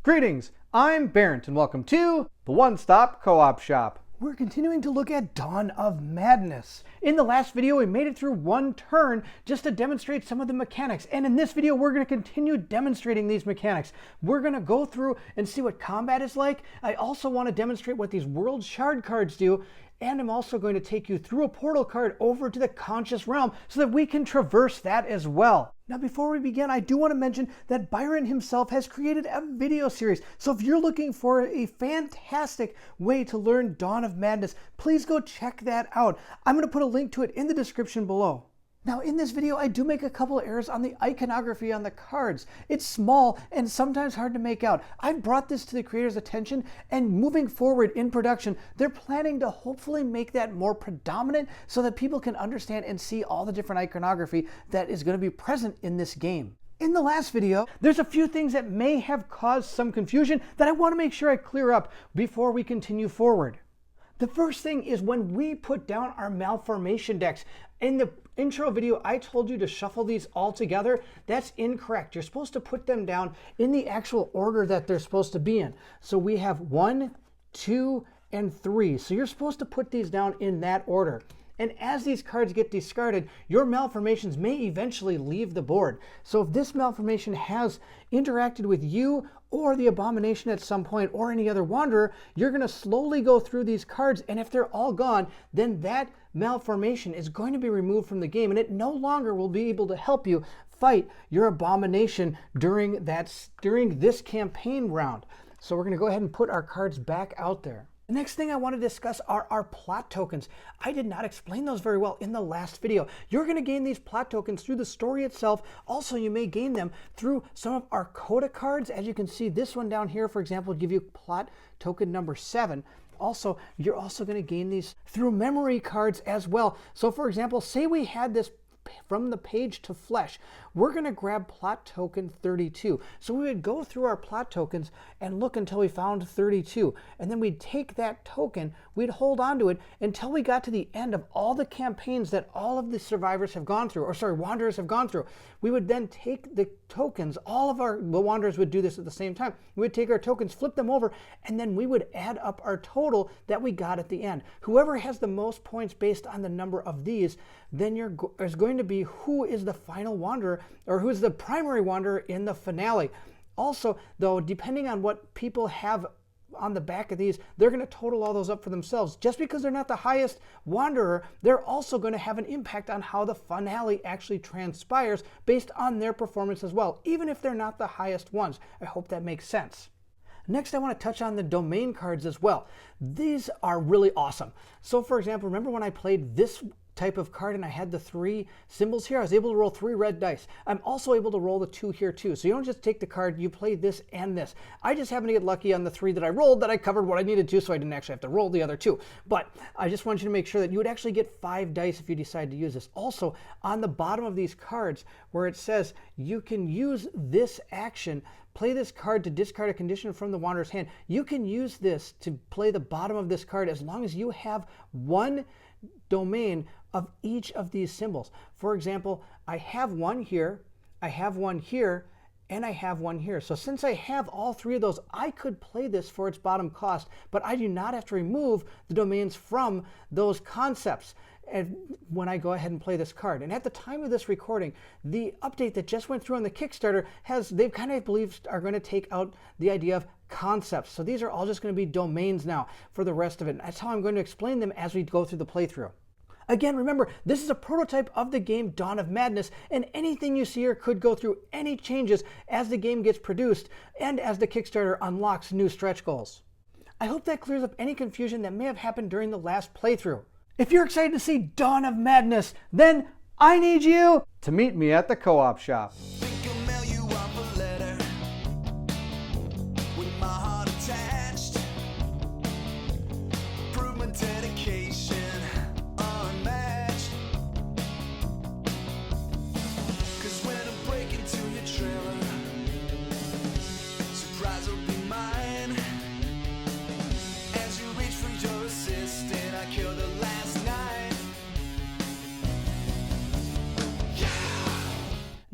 Greetings, I'm Byron and welcome to the One-Stop Co-op Shop. We're continuing to look at Dawn of Madness. In the last video, we made it through one turn just to demonstrate some of the mechanics. And in this video, we're going to continue demonstrating these mechanics. We're going to go through and see what combat is like. I also want to demonstrate what these World Shard cards do. And I'm also going to take you through a portal card over to the Conscious Realm so that we can traverse that as well. Now, before we begin, I do want to mention that Byron himself has created a video series. So if you're looking for a fantastic way to learn Dawn of Madness, please go check that out. I'm going to put a link to it in the description below. Now, in this video, I do make a couple of errors on the iconography on the cards. It's small and sometimes hard to make out. I've brought this to the creators' attention, and moving forward in production, they're planning to hopefully make that more predominant so that people can understand and see all the different iconography that is going to be present in this game. In the last video, there's a few things that may have caused some confusion that I want to make sure I clear up before we continue forward. The first thing is when we put down our malformation decks. In the intro video, I told you to shuffle these all together. That's incorrect. You're supposed to put them down in the actual order that they're supposed to be in. So we have 1, 2, and 3. So you're supposed to put these down in that order. And as these cards get discarded, your malformations may eventually leave the board. So if this malformation has interacted with you or the abomination at some point or any other wanderer, you're going to slowly go through these cards, and if they're all gone, then that malformation is going to be removed from the game, and it no longer will be able to help you fight your abomination during this campaign round. So we're going to go ahead and put our cards back out there. The next thing I want to discuss are our plot tokens. I did not explain those very well in the last video. You're going to gain these plot tokens through the story itself. Also, you may gain them through some of our coda cards. As you can see, this one down here, for example, will give you plot token number 7. Also, you're also going to gain these through memory cards as well. So for example, say we had this from the page to flesh, we're going to grab plot token 32. So we would go through our plot tokens and look until we found 32. And then we'd take that token, we'd hold on to it until we got to the end of all the campaigns that all of the survivors have gone through, wanderers have gone through. We would then take the tokens, the wanderers would do this at the same time. We would take our tokens, flip them over, and then we would add up our total that we got at the end. Whoever has the most points based on the number of these, then is going to be who is the final wanderer, or who is the primary wanderer in the finale. Also, though, depending on what people have on the back of these, they're going to total all those up for themselves. Just because they're not the highest wanderer, they're also going to have an impact on how the finale actually transpires based on their performance as well, even if they're not the highest ones. I hope that makes sense. Next, I want to touch on the domain cards as well. These are really awesome. So for example, remember when I played this type of card and I had the 3 symbols here? I was able to roll 3 red dice. I'm also able to roll the 2 here too. So you don't just take the card, you play this and this. I just happened to get lucky on the 3 that I rolled that I covered what I needed to, so I didn't actually have to roll the other 2. But I just want you to make sure that you would actually get 5 dice if you decide to use this. Also, on the bottom of these cards where it says you can use this action, play this card to discard a condition from the wanderer's hand, you can use this to play the bottom of this card as long as you have 1 domain of each of these symbols. For example, I have 1 here, I have 1 here, and I have 1 here. So since I have all 3 of those, I could play this for its bottom cost, but I do not have to remove the domains from those concepts and when I go ahead and play this card. And at the time of this recording, the update that just went through on the Kickstarter they've kind of believed are going to take out the idea of concepts. So these are all just going to be domains now for the rest of it. And that's how I'm going to explain them as we go through the playthrough. Again, remember, this is a prototype of the game Dawn of Madness, and anything you see here could go through any changes as the game gets produced and as the Kickstarter unlocks new stretch goals. I hope that clears up any confusion that may have happened during the last playthrough. If you're excited to see Dawn of Madness, then I need you to meet me at the co-op shop.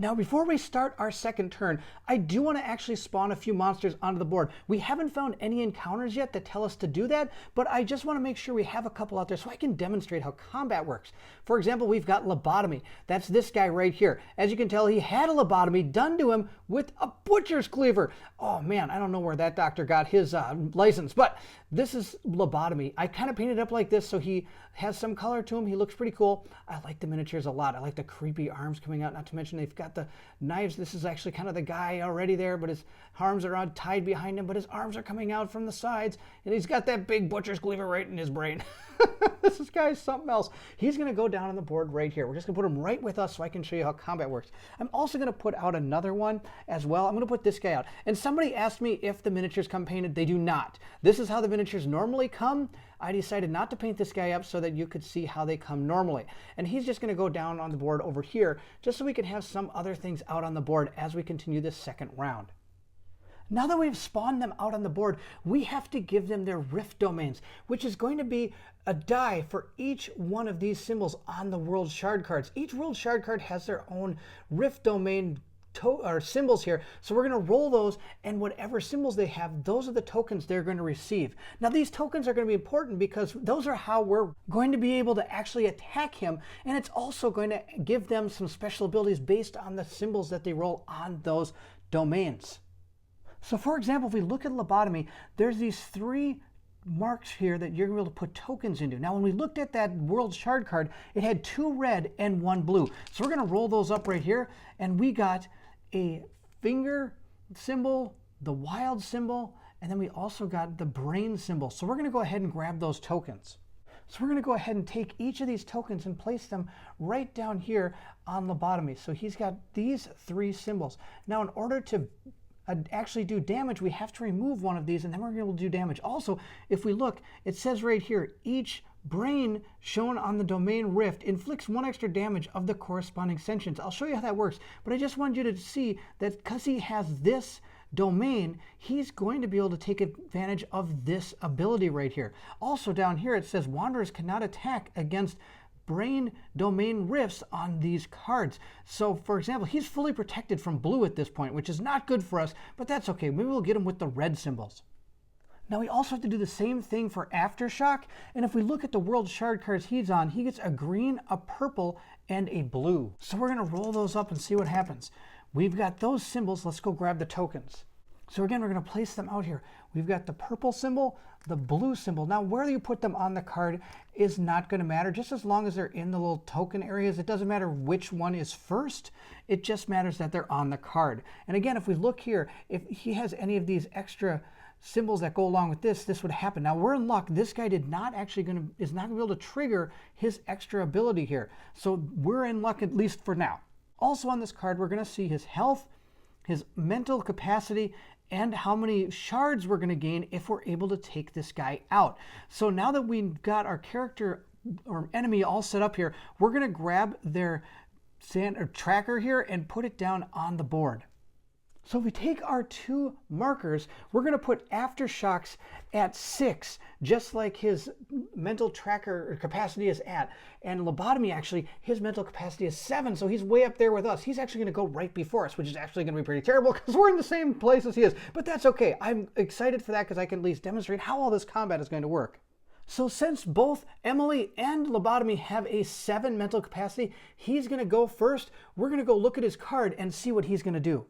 Now, before we start our second turn, I do want to actually spawn a few monsters onto the board. We haven't found any encounters yet that tell us to do that, but I just want to make sure we have a couple out there so I can demonstrate how combat works. For example, we've got lobotomy. That's this guy right here. As you can tell, he had a lobotomy done to him with a butcher's cleaver. Oh man, I don't know where that doctor got his license, but this is lobotomy. I kind of painted it up like this so he has some color to him. He looks pretty cool. I like the miniatures a lot. I like the creepy arms coming out, not to mention they've got the knives. This is actually kind of the guy already there, but his arms are tied behind him, but his arms are coming out from the sides, and he's got that big butcher's cleaver right in his brain. This guy's something else. He's going to go down on the board right here. We're just going to put him right with us so I can show you how combat works. I'm also going to put out another one as well. I'm going to put this guy out. And somebody asked me if the miniatures come painted. They do not. This is how the miniatures normally come. I decided not to paint this guy up so that you could see how they come normally. And he's just going to go down on the board over here just so we can have some other things out on the board as we continue this second round. Now that we've spawned them out on the board, we have to give them their rift domains, which is going to be a die for each one of these symbols on the world shard cards. Each world shard card has their own rift domain or symbols here. So we're going to roll those, and whatever symbols they have, those are the tokens they're going to receive. Now these tokens are going to be important because those are how we're going to be able to actually attack him, and it's also going to give them some special abilities based on the symbols that they roll on those domains. So for example, if we look at lobotomy, there's these 3 marks here that you're able to put tokens into. Now when we looked at that world shard card, it had 2 red and 1 blue. So we're going to roll those up right here, and we got a finger symbol, the wild symbol, and then we also got the brain symbol. So we're going to go ahead and grab those tokens. So we're going to go ahead and take each of these tokens and place them right down here on lobotomy. So he's got these 3 symbols. Now in order to actually do damage, we have to remove one of these, and then we're able to do damage. Also, if we look, it says right here, each brain shown on the domain rift inflicts 1 extra damage of the corresponding sentience. I'll show you how that works, but I just want you to see that because he has this domain, he's going to be able to take advantage of this ability right here. Also down here it says wanderers cannot attack against brain domain rifts on these cards. So for example, he's fully protected from blue at this point, which is not good for us, but that's okay. Maybe we'll get him with the red symbols. Now we also have to do the same thing for Aftershock, and if we look at the world shard cards he's on, he gets a green, a purple, and a blue. So we're going to roll those up and see what happens. We've got those symbols. Let's go grab the tokens. So again, we're going to place them out here. We've got the purple symbol, the blue symbol. Now where you put them on the card is not going to matter, just as long as they're in the little token areas. It doesn't matter which one is first. It just matters that they're on the card. And again, if we look here, if he has any of these extra symbols that go along with this, this would happen. Now we're in luck. This guy is not going to be able to trigger his extra ability here. So we're in luck, at least for now. Also on this card, we're going to see his health, his mental capacity, and how many shards we're going to gain if we're able to take this guy out. So now that we've got our character or enemy all set up here, we're going to grab their tracker here and put it down on the board. So if we take our 2 markers, we're going to put Aftershocks at 6, just like his mental tracker capacity is at. And lobotomy, actually, his mental capacity is 7, so he's way up there with us. He's actually going to go right before us, which is actually going to be pretty terrible because we're in the same place as he is. But that's okay. I'm excited for that because I can at least demonstrate how all this combat is going to work. So since both Emily and lobotomy have a 7 mental capacity, he's going to go first. We're going to go look at his card and see what he's going to do.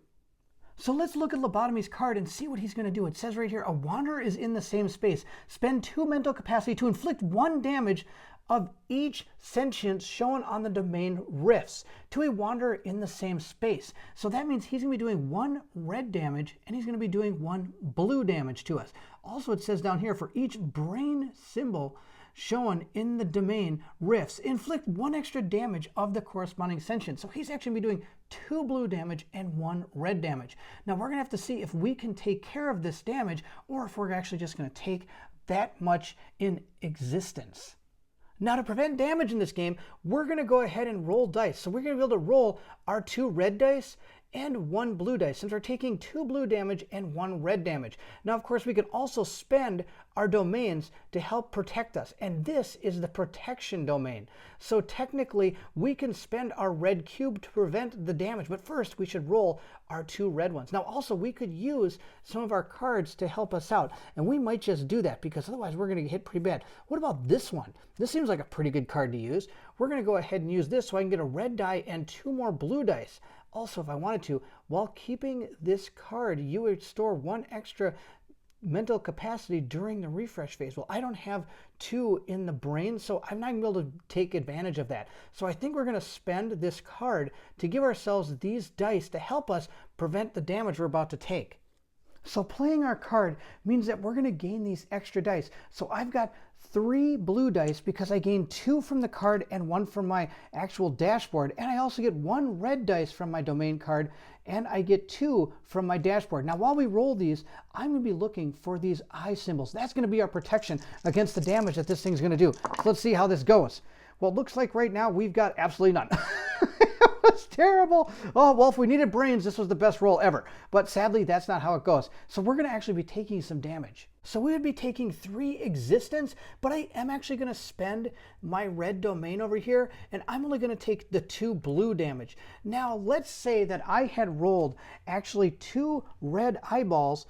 So let's look at lobotomy's card and see what he's going to do. It says right here, a wanderer is in the same space. Spend 2 mental capacity to inflict 1 damage of each sentience shown on the domain rifts to a wanderer in the same space. So that means he's going to be doing 1 red damage and he's going to be doing 1 blue damage to us. Also, it says down here, for each brain symbol shown in the domain rifts, inflict 1 extra damage of the corresponding sentience. So he's actually going to be doing 2 blue damage and 1 red damage. Now we're going to have to see if we can take care of this damage or if we're actually just going to take that much in existence. Now to prevent damage in this game, we're going to go ahead and roll dice. So we're going to be able to roll our 2 red dice and 1 blue dice, since we're taking 2 blue damage and 1 red damage. Now, of course, we can also spend our domains to help protect us, and this is the protection domain. So technically, we can spend our red cube to prevent the damage, but first we should roll our 2 red ones. Now, also, we could use some of our cards to help us out, and we might just do that because otherwise we're going to get hit pretty bad. What about this one? This seems like a pretty good card to use. We're going to go ahead and use this so I can get a red die and 2 more blue dice. Also, if I wanted to, while keeping this card, you would store 1 extra mental capacity during the refresh phase. Well, I don't have 2 in the brain, so I'm not going to be able to take advantage of that. So I think we're going to spend this card to give ourselves these dice to help us prevent the damage we're about to take. So playing our card means that we're going to gain these extra dice. So I've got 3 blue dice because I gained 2 from the card and 1 from my actual dashboard. And I also get 1 red dice from my domain card, and I get 2 from my dashboard. Now, while we roll these, I'm going to be looking for these eye symbols. That's going to be our protection against the damage that this thing's going to do. So let's see how this goes. Well, it looks like right now we've got absolutely none. It's terrible. Oh, well, if we needed brains, this was the best roll ever. But sadly, that's not how it goes. So we're going to actually be taking some damage. So we would be taking 3 existence, but I am actually going to spend my red domain over here, and I'm only going to take the 2 blue damage. Now, let's say that I had rolled actually 2 red eyeballs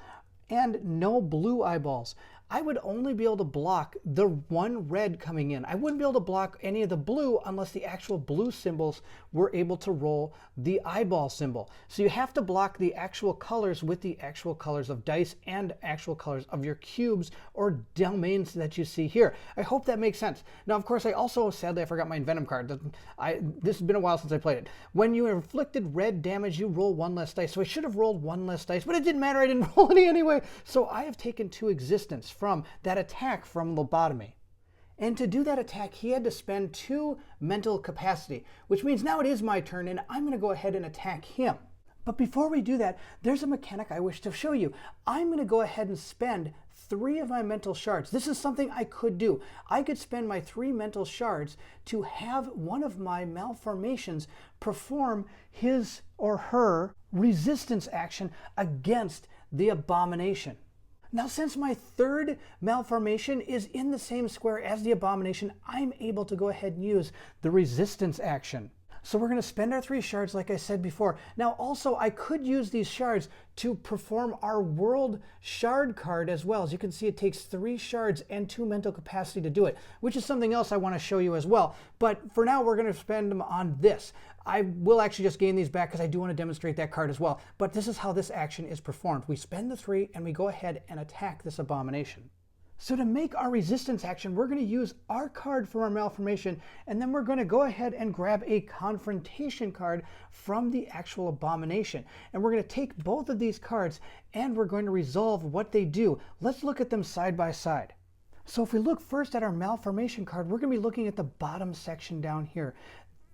and no blue eyeballs. I would only be able to block the 1 red coming in. I wouldn't be able to block any of the blue unless the actual blue symbols were able to roll the eyeball symbol. So you have to block the actual colors with the actual colors of dice and actual colors of your cubes or domains that you see here. I hope that makes sense. Now, of course, sadly, I forgot my Envenom card. This has been a while since I played it. When you inflicted red damage, you roll 1 less dice. So I should have rolled 1 less dice, but it didn't matter. I didn't roll any anyway. So I have taken 2 existence from that attack from lobotomy. And to do that attack, he had to spend 2 mental capacity, which means now it is my turn, and I'm going to go ahead and attack him. But before we do that, there's a mechanic I wish to show you. I'm going to go ahead and spend 3 of my mental shards. This is something I could do. I could spend my 3 mental shards to have one of my malformations perform his or her resistance action against the abomination. Now, since my 3rd malformation is in the same square as the abomination, I'm able to go ahead and use the resistance action. So we're going to spend our 3 shards like I said before. Now, also, I could use these shards to perform our world shard card as well. As you can see, it takes 3 shards and 2 mental capacity to do it, which is something else I want to show you as well. But for now, we're going to spend them on this. I will actually just gain these back because I do want to demonstrate that card as well. But this is how this action is performed. We spend the 3 and we go ahead and attack this abomination. So to make our resistance action, we're going to use our card from our malformation, and then we're going to go ahead and grab a confrontation card from the actual abomination. And we're going to take both of these cards and we're going to resolve what they do. Let's look at them side by side. So if we look first at our malformation card, we're going to be looking at the bottom section down here.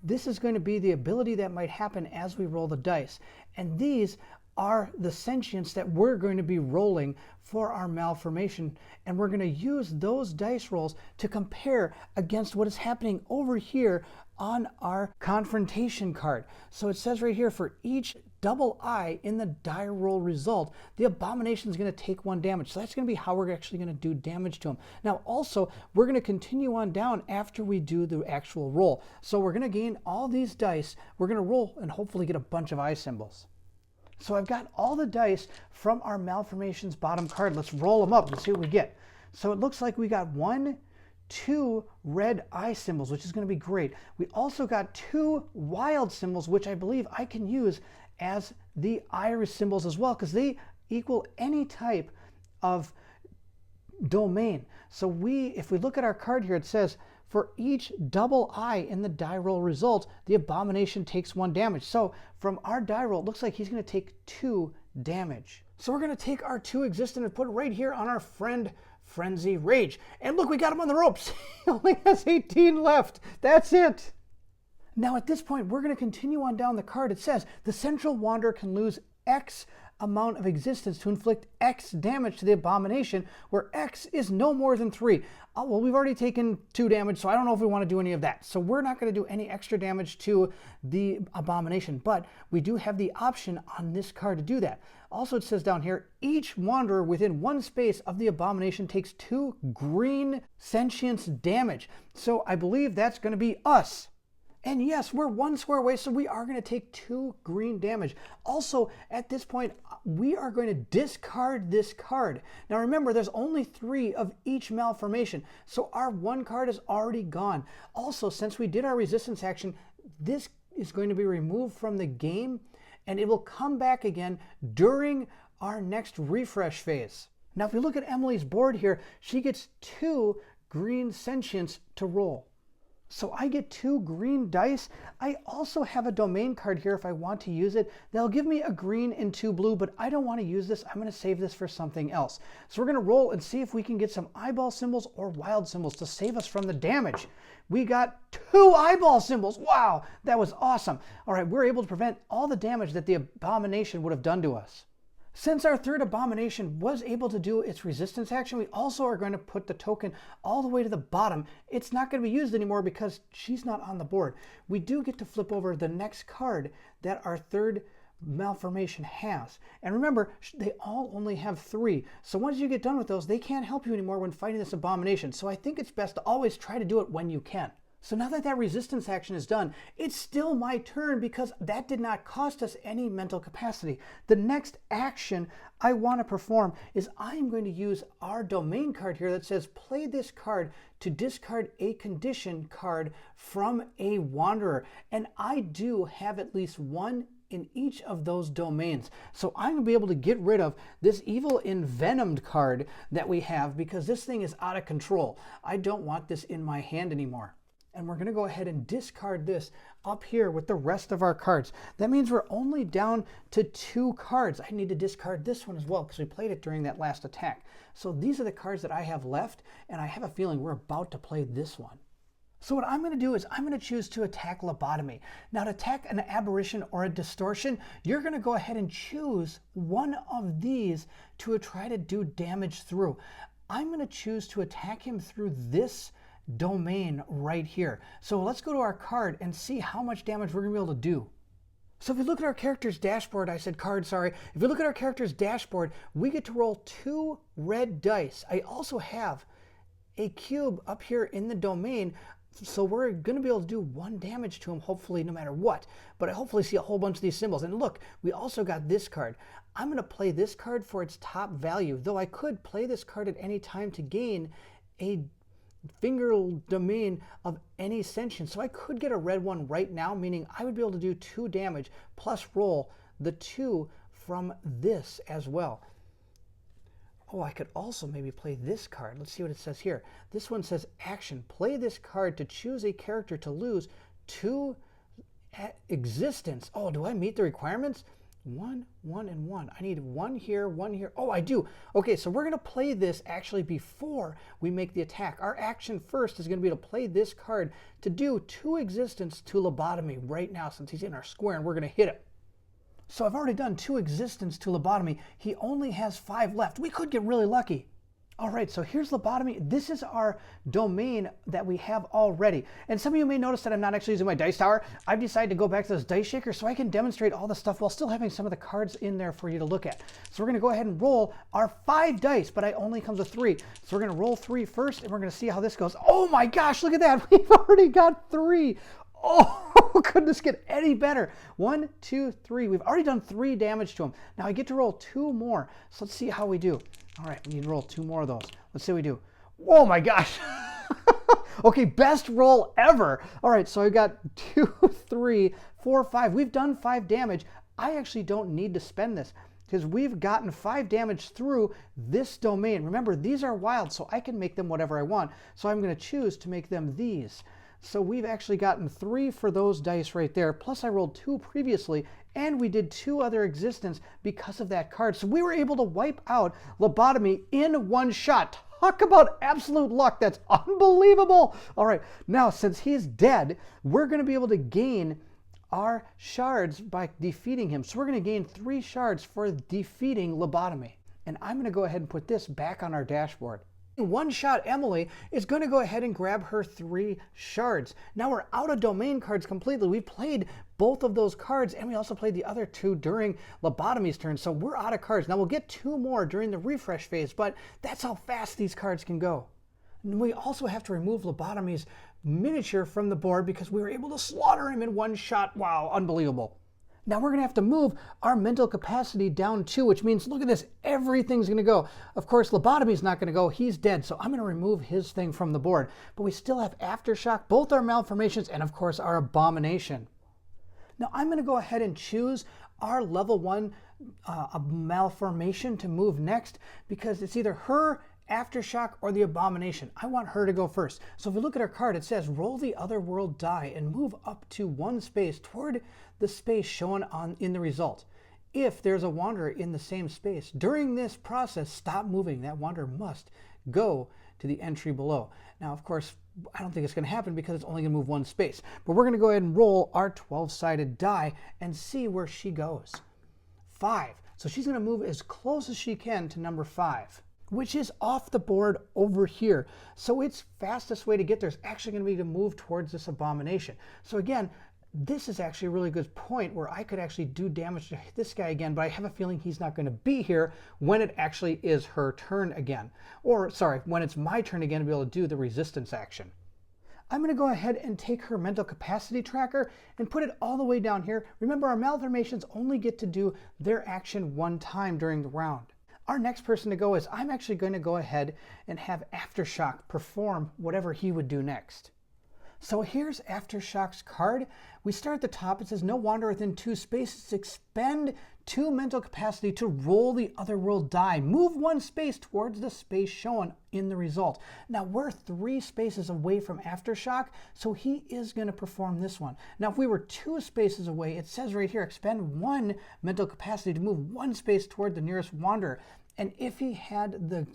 This is going to be the ability that might happen as we roll the dice. And these are the sentience that we're going to be rolling for our malformation, and we're going to use those dice rolls to compare against what is happening over here on our confrontation card. So it says right here, for each double eye in the die roll result, the abomination is going to take 1 damage. So that's going to be how we're actually going to do damage to him. Now also, we're going to continue on down after we do the actual roll. So we're going to gain all these dice, we're going to roll and hopefully get a bunch of eye symbols. So I've got all the dice from our malformations bottom card. Let's roll them up and see what we get. So it looks like we got 1, 2 red eye symbols, which is going to be great. We also got 2 wild symbols, which I believe I can use as the iris symbols as well, because they equal any type of domain. So if we look at our card here, it says, for each double eye in the die roll result, the abomination takes 1 damage. So from our die roll, it looks like he's going to take 2 damage. So we're going to take our 2 existent and put it right here on our friend Frenzy Rage. And look, we got him on the ropes. He only has 18 left. That's it. Now at this point, we're going to continue on down the card. It says the central wanderer can lose X amount of existence to inflict X damage to the abomination, where X is no more than 3. Well, we've already taken 2 damage, so I don't know if we want to do any of that. So we're not going to do any extra damage to the abomination, but we do have the option on this card to do that. Also, it says down here, each wanderer within 1 space of the abomination takes 2 green sentience damage. So I believe that's going to be us. And yes, we're 1 square away, so we are going to take 2 green damage. Also, at this point, we are going to discard this card. Now remember, there's only 3 of each malformation, so our 1 card is already gone. Also, since we did our resistance action, this is going to be removed from the game, and it will come back again during our next refresh phase. Now, if we look at Emily's board here, she gets 2 green sentience to roll. So I get 2 green dice. I also have a domain card here if I want to use it. They'll give me a green and 2 blue, but I don't want to use this. I'm going to save this for something else. So we're going to roll and see if we can get some eyeball symbols or wild symbols to save us from the damage. We got 2 eyeball symbols. Wow, that was awesome. All right, we're able to prevent all the damage that the abomination would have done to us. Since our 3rd abomination was able to do its resistance action, we also are going to put the token all the way to the bottom. It's not going to be used anymore because she's not on the board. We do get to flip over the next card that our 3rd malformation has. And remember, they all only have 3. So once you get done with those, they can't help you anymore when fighting this abomination. So I think it's best to always try to do it when you can. So now that that resistance action is done, it's still my turn because that did not cost us any mental capacity. The next action I want to perform is I'm going to use our domain card here that says play this card to discard a condition card from a wanderer. And I do have at least 1 in each of those domains. So I'm going to be able to get rid of this evil envenomed card that we have because this thing is out of control. I don't want this in my hand anymore. And we're going to go ahead and discard this up here with the rest of our cards. That means we're only down to 2 cards. I need to discard this one as well because we played it during that last attack. So these are the cards that I have left, and I have a feeling we're about to play this one. So what I'm going to do is I'm going to choose to attack lobotomy. Now to attack an aberration or a distortion, you're going to go ahead and choose one of these to try to do damage through. I'm going to choose to attack him through this domain right here. So let's go to our card and see how much damage we're going to be able to do. So if we look at our character's dashboard, I said card, sorry. If we look at our character's dashboard, we get to roll 2 red dice. I also have a cube up here in the domain, so we're going to be able to do 1 damage to him, hopefully, no matter what. But I hopefully see a whole bunch of these symbols. And look, we also got this card. I'm going to play this card for its top value, though I could play this card at any time to gain a finger domain of any sentience. So I could get a red one right now, meaning I would be able to do 2 damage plus roll the 2 from this as well. Oh, I could also maybe play this card. Let's see what it says here. This one says action. Play this card to choose a character to lose 2 existence. Oh, do I meet the requirements? 1, 1, and 1. I need 1 here, 1 here. Oh, I do. Okay, so we're going to play this actually before we make the attack. Our action first is going to be to play this card to do 2 existence to lobotomy right now since he's in our square, and we're going to hit it. So I've already done 2 existence to lobotomy. He only has 5 left. We could get really lucky. All right, so here's lobotomy. This is our domain that we have already. And some of you may notice that I'm not actually using my dice tower. I've decided to go back to this dice shaker so I can demonstrate all the stuff while still having some of the cards in there for you to look at. So we're going to go ahead and roll our 5 dice, but it only comes with 3. So we're going to roll 3 first, and we're going to see how this goes. Oh my gosh, look at that. We've already got 3. Oh, couldn't this get any better? 1, 2, 3. We've already done 3 damage to him. Now I get to roll 2 more. So let's see how we do. All right, we need to roll 2 more of those. Let's see what we do. Oh my gosh. Okay, best roll ever. All right, so I got 2, 3, 4, 5. We've done 5 damage. I actually don't need to spend this because we've gotten 5 damage through this domain. Remember, these are wild, so I can make them whatever I want. So I'm going to choose to make them these. So we've actually gotten 3 for those dice right there. Plus I rolled 2 previously, and we did 2 other existence because of that card. So we were able to wipe out lobotomy in 1 shot. Talk about absolute luck. That's unbelievable. All right, now since he's dead, we're going to be able to gain our shards by defeating him. So we're going to gain 3 shards for defeating lobotomy. And I'm going to go ahead and put this back on our dashboard. One Shot Emily is going to go ahead and grab her 3 shards. Now we're out of domain cards completely. We played both of those cards, and we also played the other 2 during lobotomy's turn, so we're out of cards. Now we'll get 2 more during the refresh phase, but that's how fast these cards can go. And we also have to remove lobotomy's miniature from the board because we were able to slaughter him in one shot. Wow, unbelievable. Now we're going to have to move our mental capacity down 2, which means, look at this, everything's going to go. Of course, lobotomy's not going to go. He's dead, so I'm going to remove his thing from the board. But we still have Aftershock, both our malformations, and of course our abomination. Now I'm going to go ahead and choose our level 1 malformation to move next because it's either her, Aftershock, or the abomination. I want her to go first. So if we look at our card, it says roll the otherworld die and move up to 1 space toward the space shown in the result. If there's a wanderer in the same space, during this process, stop moving. That wanderer must go to the entry below. Now, of course, I don't think it's going to happen because it's only going to move 1 space. But we're going to go ahead and roll our 12-sided die and see where she goes. 5. So she's going to move as close as she can to number 5, which is off the board over here. So its fastest way to get there is actually going to be to move towards this abomination. So again, this is actually a really good point where I could actually do damage to this guy again, but I have a feeling he's not going to be here when it actually is her turn again. Or, sorry, when it's my turn again to be able to do the resistance action. I'm going to go ahead and take her mental capacity tracker and put it all the way down here. Remember, our malformations only get to do their action 1 time during the round. Our next person to go is, I'm actually going to go ahead and have Aftershock perform whatever he would do next. So here's Aftershock's card. We start at the top. It says no wanderer within 2 spaces. Expend 2 mental capacity to roll the otherworld die. Move 1 space towards the space shown in the result. Now we're 3 spaces away from Aftershock, so he is going to perform this one. Now if we were 2 spaces away, it says right here, expend 1 mental capacity to move 1 space toward the nearest wanderer. And if he had the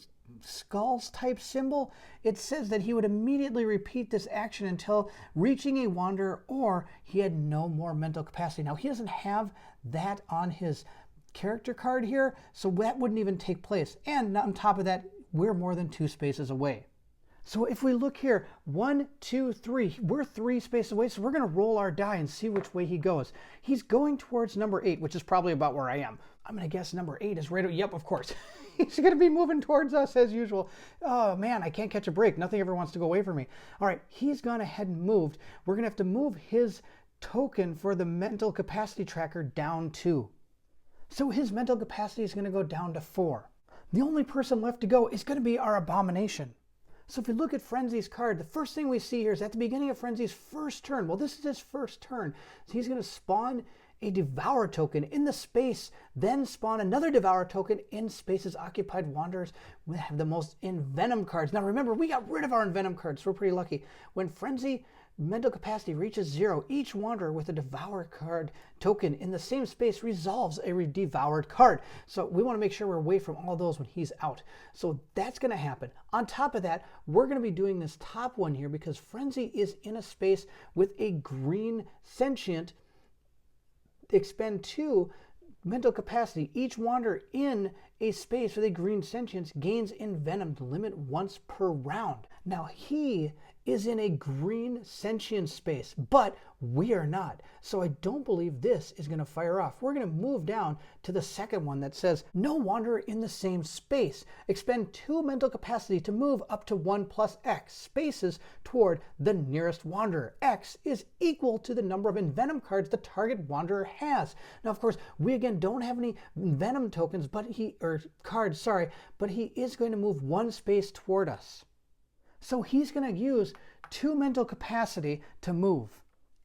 skulls type symbol, it says that he would immediately repeat this action until reaching a wanderer or he had no more mental capacity. Now he doesn't have that on his character card here, so that wouldn't even take place. And on top of that, we're more than 2 spaces away. So if we look here, 1, 2, 3, we're 3 spaces away, so we're going to roll our die and see which way he goes. He's going towards number 8, which is probably about where I am. I'm going to guess number 8 is right. Yep, of course. He's going to be moving towards us as usual. Oh man, I can't catch a break. Nothing ever wants to go away from me. All right, he's gone ahead and moved. We're going to have to move his token for the mental capacity tracker down 2. So his mental capacity is going to go down to 4. The only person left to go is going to be our abomination. So if we look at Frenzy's card, the first thing we see here is at the beginning of Frenzy's first turn. Well, this is his first turn. So he's going to spawn a Devour token in the space, then spawn another Devour token in spaces occupied wanderers. We have the most Envenom cards. Now remember, we got rid of our Envenom cards, so we're pretty lucky. When Frenzy mental capacity reaches 0, each wanderer with a Devour card token in the same space resolves a devoured card. So we want to make sure we're away from all those when he's out. So that's going to happen. On top of that, we're going to be doing this top one here because Frenzy is in a space with a green sentient. Expend 2 mental capacity. Each wanderer in a space with a green sentience gains Envenom, the limit once per round. Now he is in a green sentient space, but we are not. So I don't believe this is going to fire off. We're going to move down to the second one that says no wanderer in the same space. Expend 2 mental capacity to move up to 1 plus X spaces toward the nearest wanderer. X is equal to the number of Envenom cards the target wanderer has. Now, of course, we again don't have any Venom tokens, but he is going to move 1 space toward us. So he's going to use 2 mental capacity to move.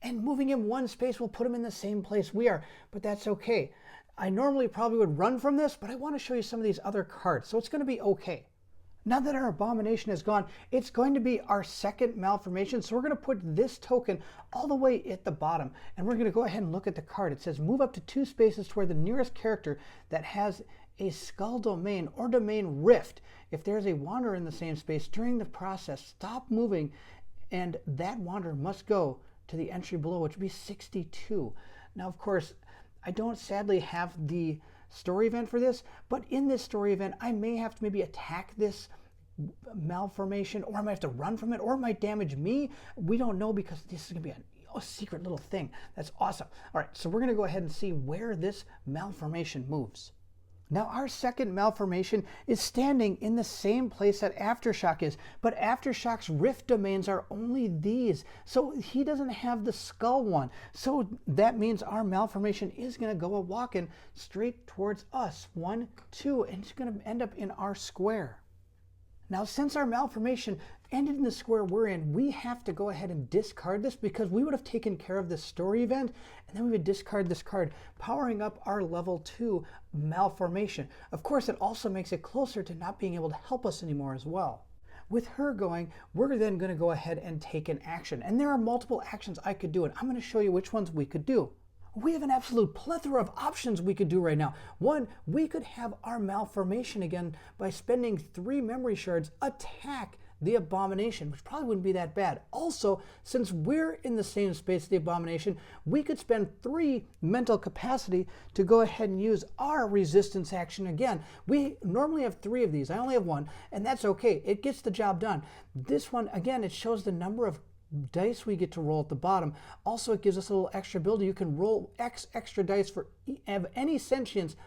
And moving him 1 space will put him in the same place we are, but that's okay. I normally probably would run from this, but I want to show you some of these other cards, so it's going to be okay. Now that our abomination is gone, it's going to be our second malformation, so we're going to put this token all the way at the bottom, and we're going to go ahead and look at the card. It says move up to 2 spaces toward the nearest character that has a skull domain or domain rift. If there's a wanderer in the same space during the process, stop moving and that wanderer must go to the entry below, which would be 62. Now, of course, I don't sadly have the story event for this, but in this story event, I may have to maybe attack this malformation, or I might have to run from it, or it might damage me. We don't know, because this is going to be a secret little thing. That's awesome. All right, so we're going to go ahead and see where this malformation moves. Now, our second malformation is standing in the same place that Aftershock is, but Aftershock's rift domains are only these, so he doesn't have the skull one. So that means our malformation is going to go walking straight towards us. 1, 2, and it's going to end up in our square. Now, since our malformation ended in the square we're in, we have to go ahead and discard this, because we would have taken care of this story event, and then we would discard this card, powering up our level 2 malformation. Of course, it also makes it closer to not being able to help us anymore as well. With her going, we're then going to go ahead and take an action. And there are multiple actions I could do, and I'm going to show you which ones we could do. We have an absolute plethora of options we could do right now. One, we could have our malformation again by spending 3 memory shards, attack the abomination, which probably wouldn't be that bad. Also, since we're in the same space as the abomination, we could spend 3 mental capacity to go ahead and use our resistance action again. We normally have 3 of these. I only have 1, and that's okay. It gets the job done. This one, again, it shows the number of dice we get to roll at the bottom. Also, it gives us a little extra ability. You can roll X extra dice for any sentience.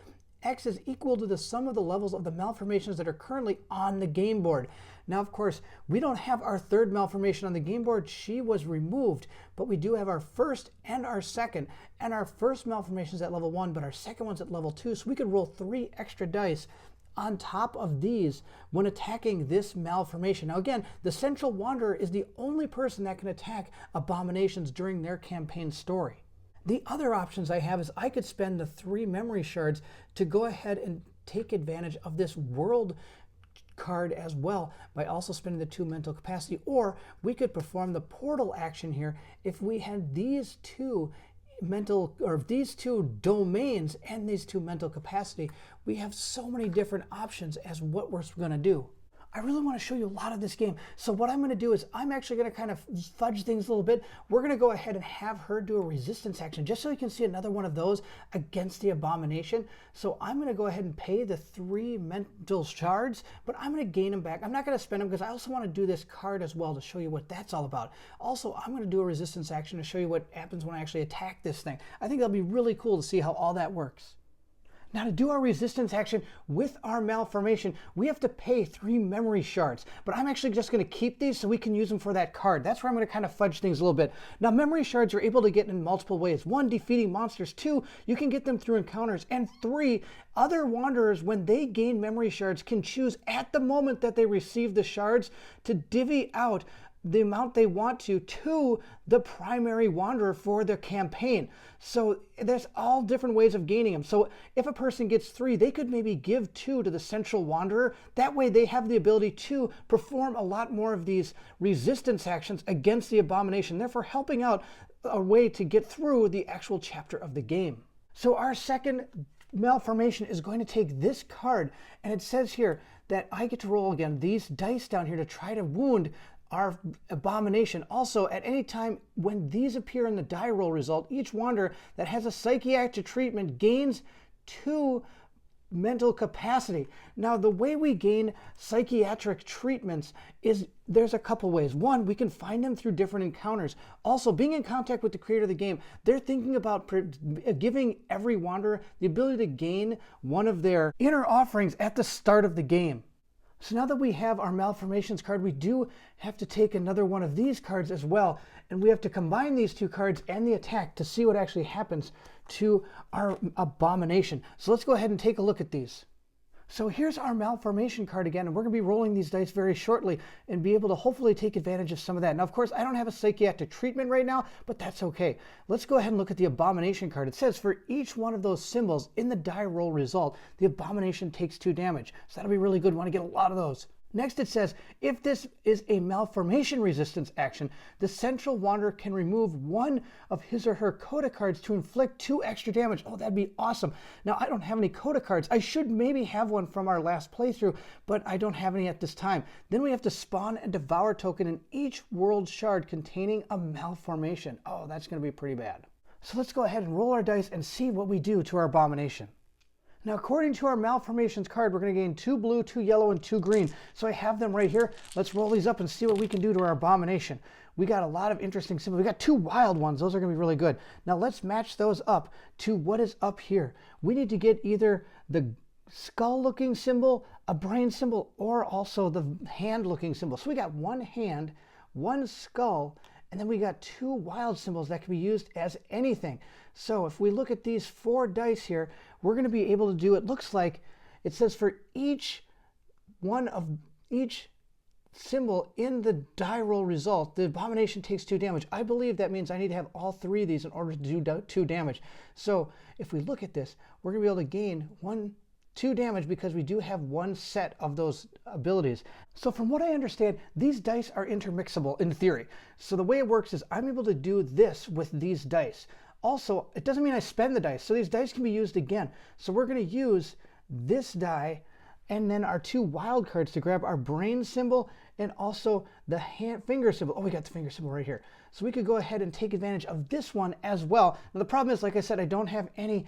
X is equal to the sum of the levels of the malformations that are currently on the game board. Now, of course, we don't have our 3rd malformation on the game board. She was removed, but we do have our 1st and our 2nd. And our 1st malformation is at level 1, but our 2nd one's at level 2. So we could roll 3 extra dice on top of these when attacking this malformation. Now, again, the Central Wanderer is the only person that can attack abominations during their campaign story. The other options I have is I could spend the 3 memory shards to go ahead and take advantage of this world card as well by also spending the 2 mental capacity, or we could perform the portal action here if we had these 2 mental, or these 2 domains and these 2 mental capacity. We have so many different options as what we're going to do. I really want to show you a lot of this game. So what I'm going to do is I'm actually going to kind of fudge things a little bit. We're going to go ahead and have her do a resistance action just so you can see another one of those against the abomination. So I'm going to go ahead and pay the 3 mental shards, but I'm going to gain them back. I'm not going to spend them because I also want to do this card as well to show you what that's all about. Also, I'm going to do a resistance action to show you what happens when I actually attack this thing. I think that'll be really cool to see how all that works. Now, to do our resistance action with our malformation, we have to pay 3 memory shards. But I'm actually just going to keep these so we can use them for that card. That's where I'm going to kind of fudge things a little bit. Now, memory shards are able to get in multiple ways. 1, defeating monsters. 2, you can get them through encounters. And 3, other wanderers, when they gain memory shards, can choose at the moment that they receive the shards to divvy out the amount they want to the primary wanderer for their campaign. So there's all different ways of gaining them. So if a person gets 3, they could maybe give 2 to the central wanderer. That way they have the ability to perform a lot more of these resistance actions against the abomination, therefore helping out a way to get through the actual chapter of the game. So our second malformation is going to take this card, and it says here that I get to roll again these dice down here to try to wound our abomination. Also, at any time when these appear in the die roll result, each wanderer that has a psychiatric treatment gains 2 mental capacity. Now, the way we gain psychiatric treatments is there's a couple ways. 1, we can find them through different encounters. Also, being in contact with the creator of the game, they're thinking about giving every wanderer the ability to gain one of their inner offerings at the start of the game. So now that we have our malformations card, we do have to take another one of these cards as well. And we have to combine these 2 cards and the attack to see what actually happens to our abomination. So let's go ahead and take a look at these. So here's our malformation card again, and we're going to be rolling these dice very shortly and be able to hopefully take advantage of some of that. Now, of course, I don't have a psychiatric treatment right now, but that's okay. Let's go ahead and look at the abomination card. It says for each one of those symbols in the die roll result, the abomination takes 2 damage. So that'll be really good. We want to get a lot of those. Next it says, if this is a malformation resistance action, the central wanderer can remove one of his or her coda cards to inflict 2 extra damage. Oh, that'd be awesome. Now, I don't have any coda cards. I should maybe have one from our last playthrough, but I don't have any at this time. Then we have to spawn a devour token in each world shard containing a malformation. Oh, that's going to be pretty bad. So let's go ahead and roll our dice and see what we do to our abomination. Now, according to our malformations card, we're going to gain 2 blue, 2 yellow, and 2 green. So I have them right here. Let's roll these up and see what we can do to our abomination. We got a lot of interesting symbols. We got 2 wild ones. Those are going to be really good. Now let's match those up to what is up here. We need to get either the skull-looking symbol, a brain symbol, or also the hand-looking symbol. So we got 1 hand, 1 skull, and then we got 2 wild symbols that can be used as anything. So if we look at these 4 dice here, we're going to be able to do, it looks like, it says for each one of each symbol in the die roll result, the abomination takes 2 damage. I believe that means I need to have all 3 of these in order to do 2 damage. So if we look at this, we're going to be able to gain 2 damage because we do have 1 set of those abilities. So from what I understand, these dice are intermixable in theory. So the way it works is I'm able to do this with these dice. Also, it doesn't mean I spend the dice. So these dice can be used again. So we're going to use this die and then our 2 wild cards to grab our brain symbol and also the finger symbol. Oh, we got the finger symbol right here. So we could go ahead and take advantage of this one as well. Now the problem is, like I said, I don't have any,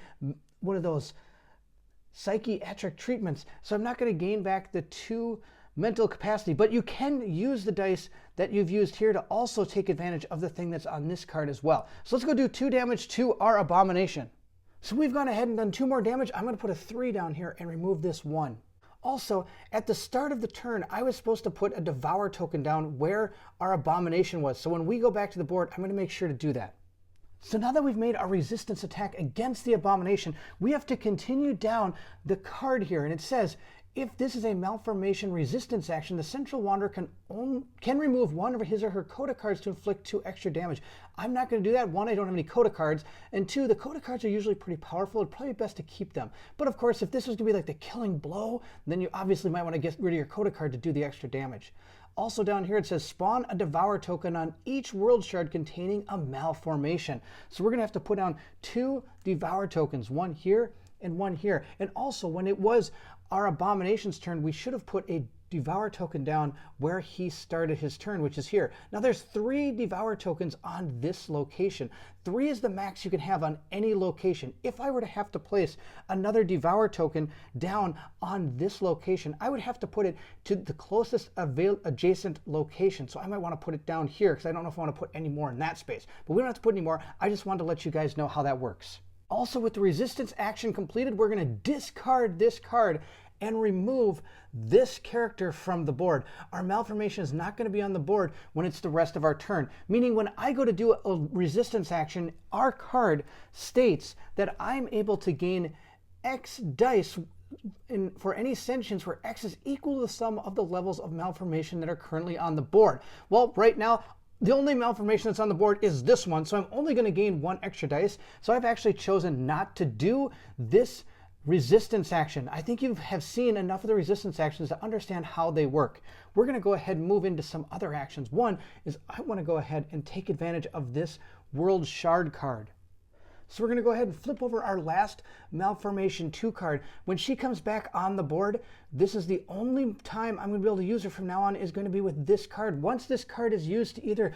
what are those, psychiatric treatments. So I'm not going to gain back the 2 mental capacity, but you can use the dice that you've used here to also take advantage of the thing that's on this card as well. So let's go do 2 damage to our abomination. So we've gone ahead and done 2 more damage. I'm going to put a 3 down here and remove this 1. Also, at the start of the turn, I was supposed to put a devour token down where our abomination was. So when we go back to the board, I'm going to make sure to do that. So now that we've made our resistance attack against the abomination, we have to continue down the card here. And it says, if this is a malformation resistance action, the central wanderer can remove one of his or her coda cards to inflict 2 extra damage. I'm not going to do that. 1, I don't have any coda cards. And 2, the coda cards are usually pretty powerful. It'd probably be best to keep them. But of course, if this was going to be like the killing blow, then you obviously might want to get rid of your coda card to do the extra damage. Also down here it says spawn a devour token on each world shard containing a malformation. So we're going to have to put down 2 devour tokens, 1 here and 1 here. And also when it was our abomination's turn, we should have put a devour token down where he started his turn, which is here. Now there's 3 devour tokens on this location. 3 is the max you can have on any location. If I were to have to place another devour token down on this location, I would have to put it to the closest adjacent location. So I might want to put it down here because I don't know if I want to put any more in that space. But we don't have to put any more. I just wanted to let you guys know how that works. Also, with the resistance action completed, we're going to discard this card and remove this character from the board. Our malformation is not going to be on the board when it's the rest of our turn. Meaning when I go to do a resistance action, our card states that I'm able to gain X dice for any sentience where X is equal to the sum of the levels of malformation that are currently on the board. Well, right now, the only malformation that's on the board is this one, so I'm only going to gain 1 extra dice. So I've actually chosen not to do this resistance action. I think you have seen enough of the resistance actions to understand how they work. We're going to go ahead and move into some other actions. One is I want to go ahead and take advantage of this World Shard card. So we're going to go ahead and flip over our last Malformation 2 card. When she comes back on the board, this is the only time I'm going to be able to use her from now on is going to be with this card. Once this card is used to either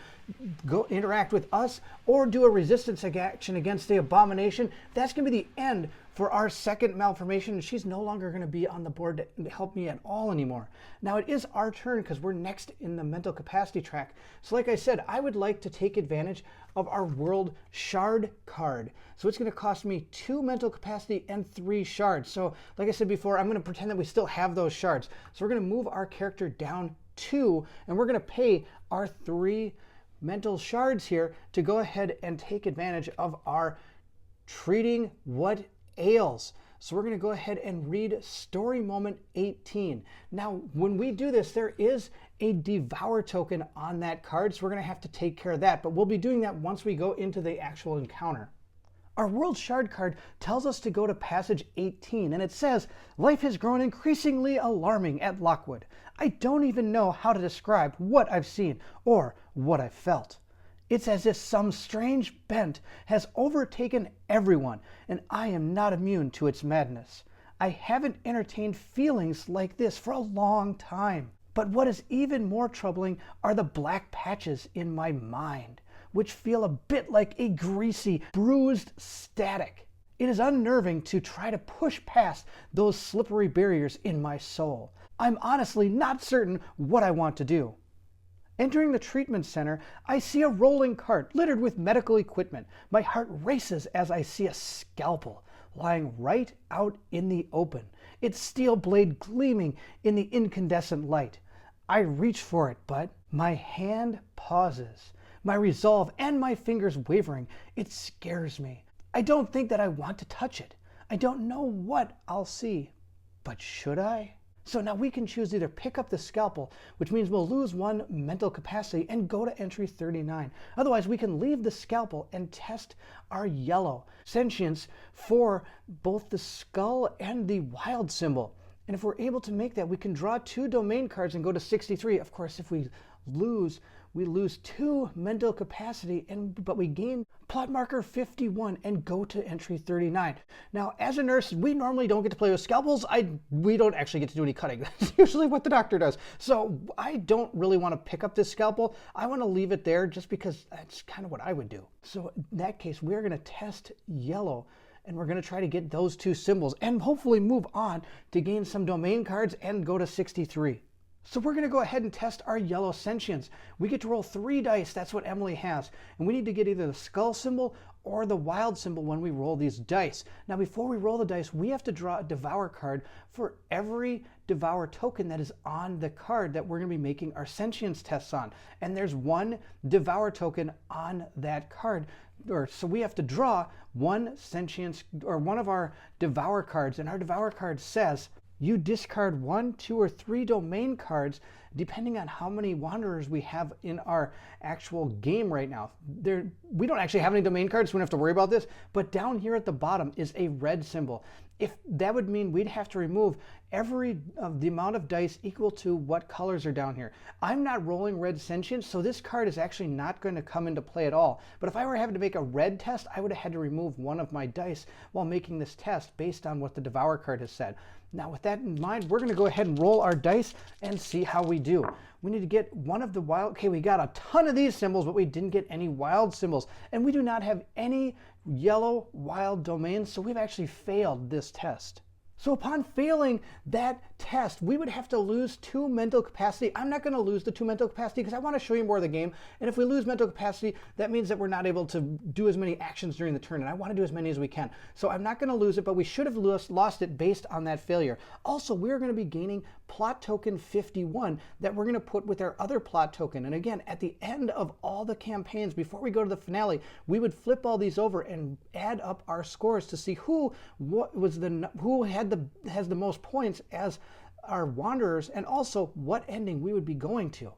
go interact with us or do a resistance action against the abomination, that's going to be the end for our second malformation. She's no longer going to be on the board to help me at all anymore. Now it is our turn because we're next in the mental capacity track. So like I said, I would like to take advantage of our World Shard card. So it's going to cost me 2 mental capacity and 3 shards. So like I said before, I'm going to pretend that we still have those shards. So we're going to move our character down 2, and we're going to pay our 3 mental shards here to go ahead and take advantage of our treating what ails. So we're going to go ahead and read story moment 18. Now, when we do this, there is a devour token on that card, so we're going to have to take care of that, but we'll be doing that once we go into the actual encounter. Our World Shard card tells us to go to passage 18, and it says, life has grown increasingly alarming at Lockwood. I don't even know how to describe what I've seen or what I've felt. It's as if some strange bent has overtaken everyone, and I am not immune to its madness. I haven't entertained feelings like this for a long time. But what is even more troubling are the black patches in my mind, which feel a bit like a greasy, bruised static. It is unnerving to try to push past those slippery barriers in my soul. I'm honestly not certain what I want to do. Entering the treatment center, I see a rolling cart littered with medical equipment. My heart races as I see a scalpel lying right out in the open, its steel blade gleaming in the incandescent light. I reach for it, but my hand pauses, my resolve and my fingers wavering. It scares me. I don't think that I want to touch it. I don't know what I'll see, but should I? So now we can choose to either pick up the scalpel, which means we'll lose 1 mental capacity and go to entry 39. Otherwise, we can leave the scalpel and test our yellow sentience for both the skull and the wild symbol. And if we're able to make that, we can draw 2 domain cards and go to 63. Of course, if we lose 2 mental capacity, but we gain plot marker 51 and go to entry 39. Now, as a nurse, we normally don't get to play with scalpels. We don't actually get to do any cutting. That's usually what the doctor does. So I don't really want to pick up this scalpel. I want to leave it there just because that's kind of what I would do. So in that case, we're going to test yellow, and we're going to try to get those 2 symbols and hopefully move on to gain some domain cards and go to 63. So we're going to go ahead and test our yellow sentience. We get to roll 3 dice. That's what Emily has. And we need to get either the skull symbol or the wild symbol when we roll these dice. Now, before we roll the dice, we have to draw a devour card for every devour token that is on the card that we're going to be making our sentience tests on. And there's 1 devour token on that card. So we have to draw 1 sentience or 1 of our devour cards. And our devour card says, you discard 1, 2, or 3 domain cards depending on how many wanderers we have in our actual game right now. We don't actually have any domain cards, so we don't have to worry about this, but down here at the bottom is a red symbol. If that would mean we'd have to remove the amount of dice equal to what colors are down here. I'm not rolling red sentience, so this card is actually not going to come into play at all. But if I were having to make a red test, I would have had to remove 1 of my dice while making this test based on what the devour card has said. Now, with that in mind, we're going to go ahead and roll our dice and see how we do. We need to get 1 of the wild. Okay, we got a ton of these symbols, but we didn't get any wild symbols. And we do not have any yellow wild domains, so we've actually failed this test. So upon failing that test, we would have to lose 2 mental capacity. I'm not going to lose the 2 mental capacity because I want to show you more of the game. And if we lose mental capacity, that means that we're not able to do as many actions during the turn. And I want to do as many as we can. So I'm not going to lose it, but we should have lost it based on that failure. Also, we're going to be gaining plot token 51 that we're going to put with our other plot token. And again, at the end of all the campaigns, before we go to the finale, we would flip all these over and add up our scores to see who has the most points as our wanderers, and also what ending we would be going to.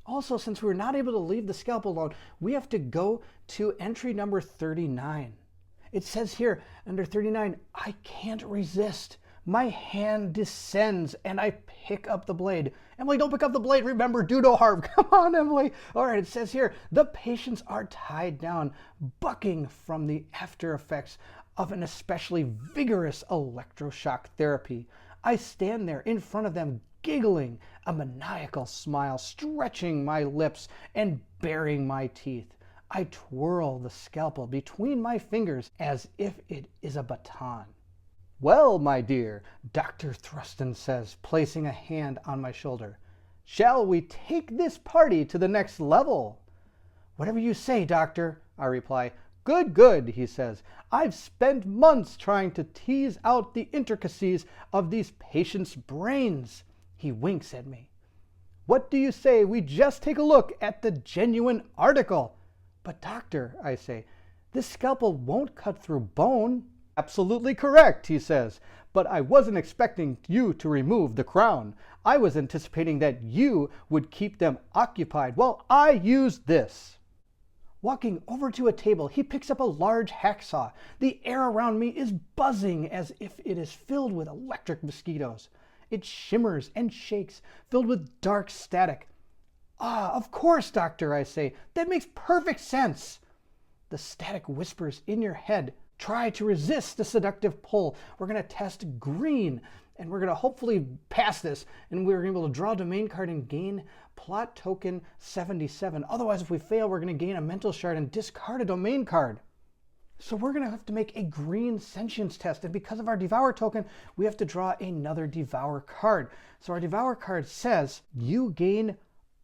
Also, since we're not able to leave the scalpel alone, we have to go to entry number 39. It says here under 39, I can't resist. My hand descends and I pick up the blade. Emily, don't pick up the blade. Remember, do no harm. Come on, Emily. All right, it says here, the patients are tied down, bucking from the after effects of an especially vigorous electroshock therapy. I stand there in front of them, giggling, a maniacal smile stretching my lips and baring my teeth. I twirl the scalpel between my fingers as if it is a baton. Well, my dear, Dr. Thruston says, placing a hand on my shoulder. Shall we take this party to the next level? Whatever you say, Doctor, I reply. Good, good, he says. I've spent months trying to tease out the intricacies of these patients' brains. He winks at me. What do you say we just take a look at the genuine article? But doctor, I say, this scalpel won't cut through bone. Absolutely correct, he says. But I wasn't expecting you to remove the crown. I was anticipating that you would keep them occupied while I use this. Walking over to a table, he picks up a large hacksaw. The air around me is buzzing as if it is filled with electric mosquitoes. It shimmers and shakes, filled with dark static. "Ah, of course, Doctor," I say. "That makes perfect sense." The static whispers in your head. Try to resist the seductive pull. We're going to test green, and we're going to hopefully pass this, and we're able to draw a domain card and gain plot token 77. Otherwise, if we fail, we're going to gain a mental shard and discard a domain card. So we're going to have to make a green sentience test, and because of our Devour token, we have to draw another Devour card. So our Devour card says, you gain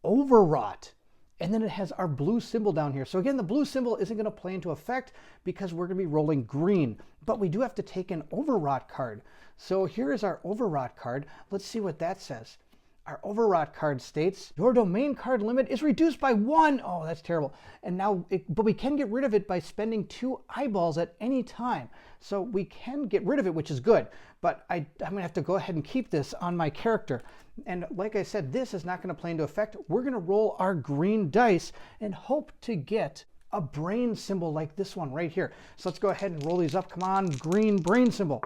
Overwrought. And then it has our blue symbol down here. So again, the blue symbol isn't going to play into effect because we're going to be rolling green. But we do have to take an Overwrought card. So here is our Overwrought card. Let's see what that says. Our Overwrought card states, your domain card limit is reduced by 1. Oh, that's terrible. And now, but we can get rid of it by spending 2 eyeballs at any time. So we can get rid of it, which is good. But I'm going to have to go ahead and keep this on my character. And like I said, this is not going to play into effect. We're going to roll our green dice and hope to get a brain symbol like this one right here. So let's go ahead and roll these up. Come on, green brain symbol.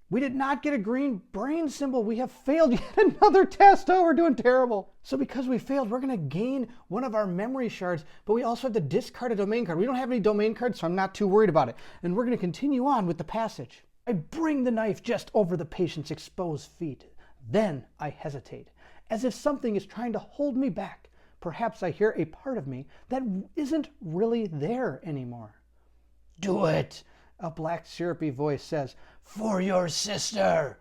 We did not get a green brain symbol. We have failed yet another test. Oh, we're doing terrible. So because we failed, we're going to gain one of our memory shards, but we also have to discard a domain card. We don't have any domain cards, so I'm not too worried about it. And we're going to continue on with the passage. I bring the knife just over the patient's exposed feet. Then I hesitate, as if something is trying to hold me back. Perhaps I hear a part of me that isn't really there anymore. Do it, a black syrupy voice says, for your sister.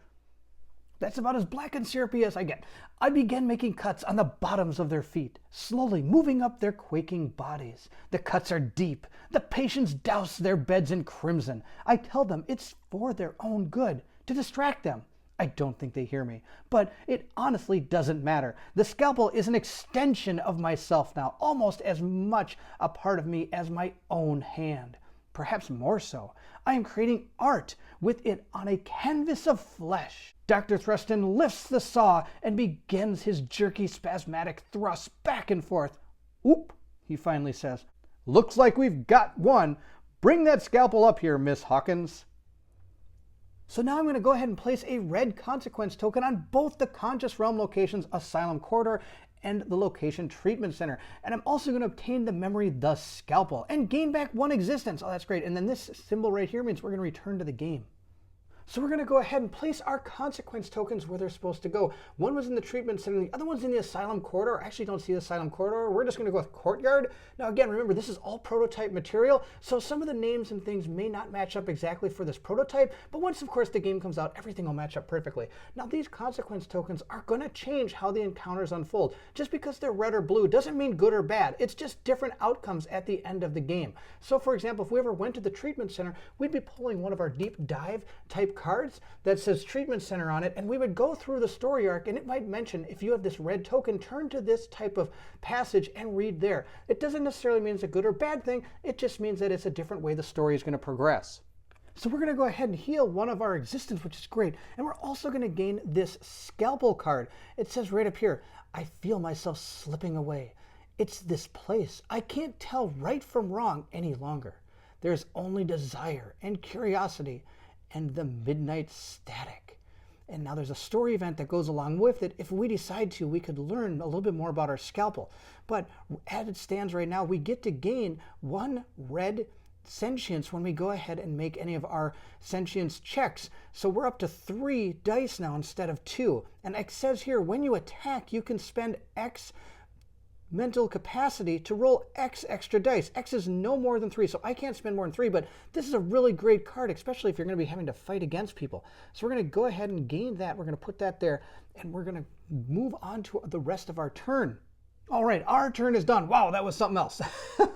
That's about as black and syrupy as I get. I begin making cuts on the bottoms of their feet, slowly moving up their quaking bodies. The cuts are deep. The patients douse their beds in crimson. I tell them it's for their own good, to distract them. I don't think they hear me, but it honestly doesn't matter. The scalpel is an extension of myself now, almost as much a part of me as my own hand. Perhaps more so. I am creating art with it on a canvas of flesh. Dr. Thruston lifts the saw and begins his jerky, spasmodic thrusts back and forth. Oop, he finally says. Looks like we've got one. Bring that scalpel up here, Miss Hawkins. So now I'm going to go ahead and place a red consequence token on both the Conscious Realm locations, Asylum Corridor, and the location Treatment Center. And I'm also going to obtain the memory, the Scalpel, and gain back 1 existence. Oh, that's great. And then this symbol right here means we're going to return to the game. So we're going to go ahead and place our consequence tokens where they're supposed to go. One was in the treatment center, the other one's in the asylum corridor. I actually don't see the asylum corridor. We're just going to go with courtyard. Now again, remember, this is all prototype material, so some of the names and things may not match up exactly for this prototype, but once, of course, the game comes out, everything will match up perfectly. Now these consequence tokens are going to change how the encounters unfold. Just because they're red or blue doesn't mean good or bad. It's just different outcomes at the end of the game. So for example, if we ever went to the treatment center, we'd be pulling one of our deep dive type cards that says Treatment Center on it, and we would go through the story arc, and it might mention, if you have this red token, turn to this type of passage and read there. It doesn't necessarily mean it's a good or bad thing, it just means that it's a different way the story is going to progress. So we're going to go ahead and heal one of our existence, which is great, and we're also going to gain this Scalpel card. It says right up here, I feel myself slipping away. It's this place. I can't tell right from wrong any longer. There's only desire and curiosity and the midnight static. And now there's a story event that goes along with it. If we decide to, we could learn a little bit more about our scalpel. But as it stands right now, we get to gain 1 red sentience when we go ahead and make any of our sentience checks. So we're up to 3 dice now instead of 2. And it says here, when you attack, you can spend X mental capacity to roll X extra dice. X is no more than 3, so I can't spend more than 3, but this is a really great card, especially if you're going to be having to fight against people. So we're going to go ahead and gain that. We're going to put that there, and we're going to move on to the rest of our turn. All right, our turn is done. Wow, that was something else.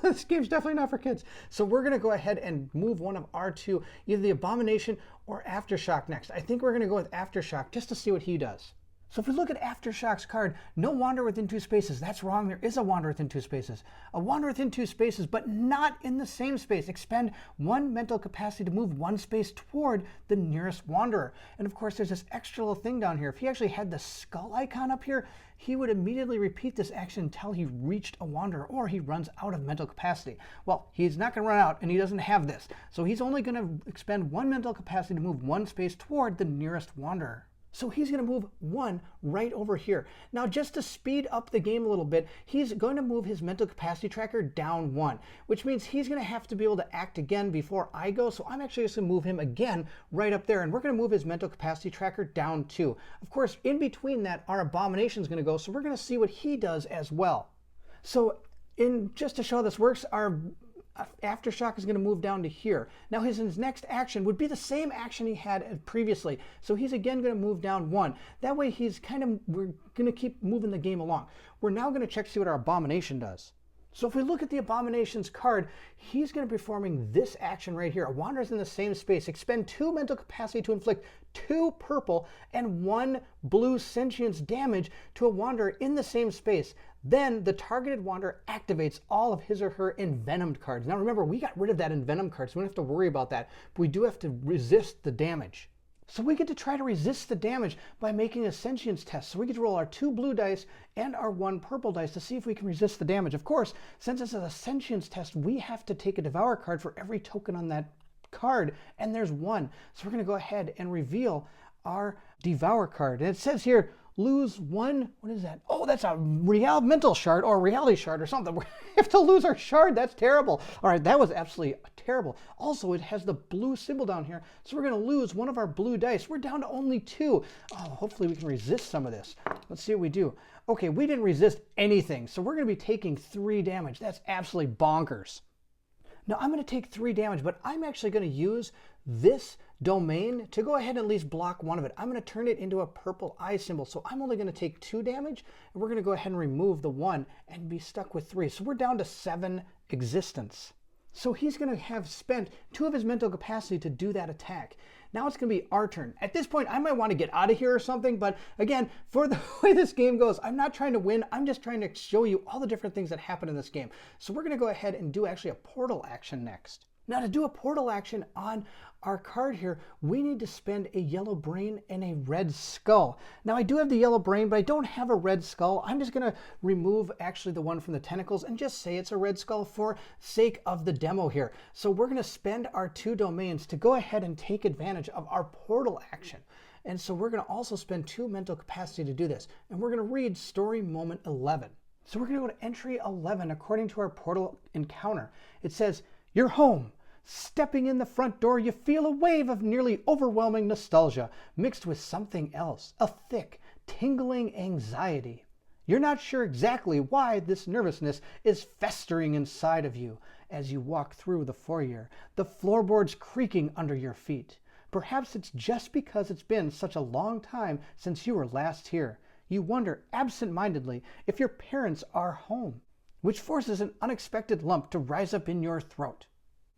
This game's definitely not for kids. So we're going to go ahead and move one of our 2, either the Abomination or Aftershock next. I think we're going to go with Aftershock just to see what he does. So if we look at Aftershock's card, no wander within 2 spaces. That's wrong. There is a wander within 2 spaces. A wander within 2 spaces, but not in the same space. Expend 1 mental capacity to move 1 space toward the nearest wanderer. And of course, there's this extra little thing down here. If he actually had the skull icon up here, he would immediately repeat this action until he reached a wanderer or he runs out of mental capacity. Well, he's not going to run out and he doesn't have this. So he's only going to expend 1 mental capacity to move 1 space toward the nearest wanderer. So he's going to move 1 right over here. Now, just to speed up the game a little bit, he's going to move his mental capacity tracker down 1, which means he's going to have to be able to act again before I go. So I'm actually just going to move him again right up there, and we're going to move his mental capacity tracker down 2. Of course, in between that, our abomination is going to go, so we're going to see what he does as well. So just to show how this works, our Aftershock is going to move down to here. Now his next action would be the same action he had previously. So he's again going to move down 1. That way we're going to keep moving the game along. We're now going to check to see what our abomination does. So if we look at the abomination's card, he's going to be performing this action right here. A wanderer is in the same space. Expend 2 mental capacity to inflict 2 purple and 1 blue sentience damage to a wanderer in the same space. Then the targeted wanderer activates all of his or her envenomed cards. Now remember, we got rid of that envenomed card, so we don't have to worry about that, but we do have to resist the damage. So we get to try to resist the damage by making a sentience test. So we get to roll our 2 blue dice and our 1 purple dice to see if we can resist the damage. Of course, since this is a sentience test, we have to take a devour card for every token on that card, and there's 1. So we're going to go ahead and reveal our devour card. And it says here, lose 1, what is that? Oh, that's a mental shard or a reality shard or something. We have to lose our shard. That's terrible. All right, that was absolutely terrible. Also, it has the blue symbol down here, so we're going to lose 1 of our blue dice. We're down to only 2. Oh, hopefully we can resist some of this. Let's see what we do. Okay, we didn't resist anything, so we're going to be taking 3 damage. That's absolutely bonkers. Now, I'm going to take 3 damage, but I'm actually going to use this domain to go ahead and at least block 1 of it. I'm going to turn it into a purple eye symbol, so I'm only going to take 2 damage, and we're going to go ahead and remove the 1 and be stuck with 3. So we're down to 7 existence. So he's going to have spent 2 of his mental capacity to do that attack. Now it's going to be our turn. At this point, I might want to get out of here or something, but again, for the way this game goes, I'm not trying to win. I'm just trying to show you all the different things that happen in this game. So we're going to go ahead and do actually a portal action next. Now to do a portal action on our card here, we need to spend a yellow brain and a red skull. Now I do have the yellow brain, but I don't have a red skull. I'm just going to remove actually the one from the tentacles and just say it's a red skull for sake of the demo here. So we're going to spend our 2 domains to go ahead and take advantage of our portal action. And so we're going to also spend 2 mental capacity to do this. And we're going to read story moment 11. So we're going to go to entry 11 according to our portal encounter. It says, "You're home. Stepping in the front door, you feel a wave of nearly overwhelming nostalgia mixed with something else, a thick, tingling anxiety. You're not sure exactly why this nervousness is festering inside of you as you walk through the foyer, the floorboards creaking under your feet. Perhaps it's just because it's been such a long time since you were last here. You wonder absent-mindedly if your parents are home, which forces an unexpected lump to rise up in your throat.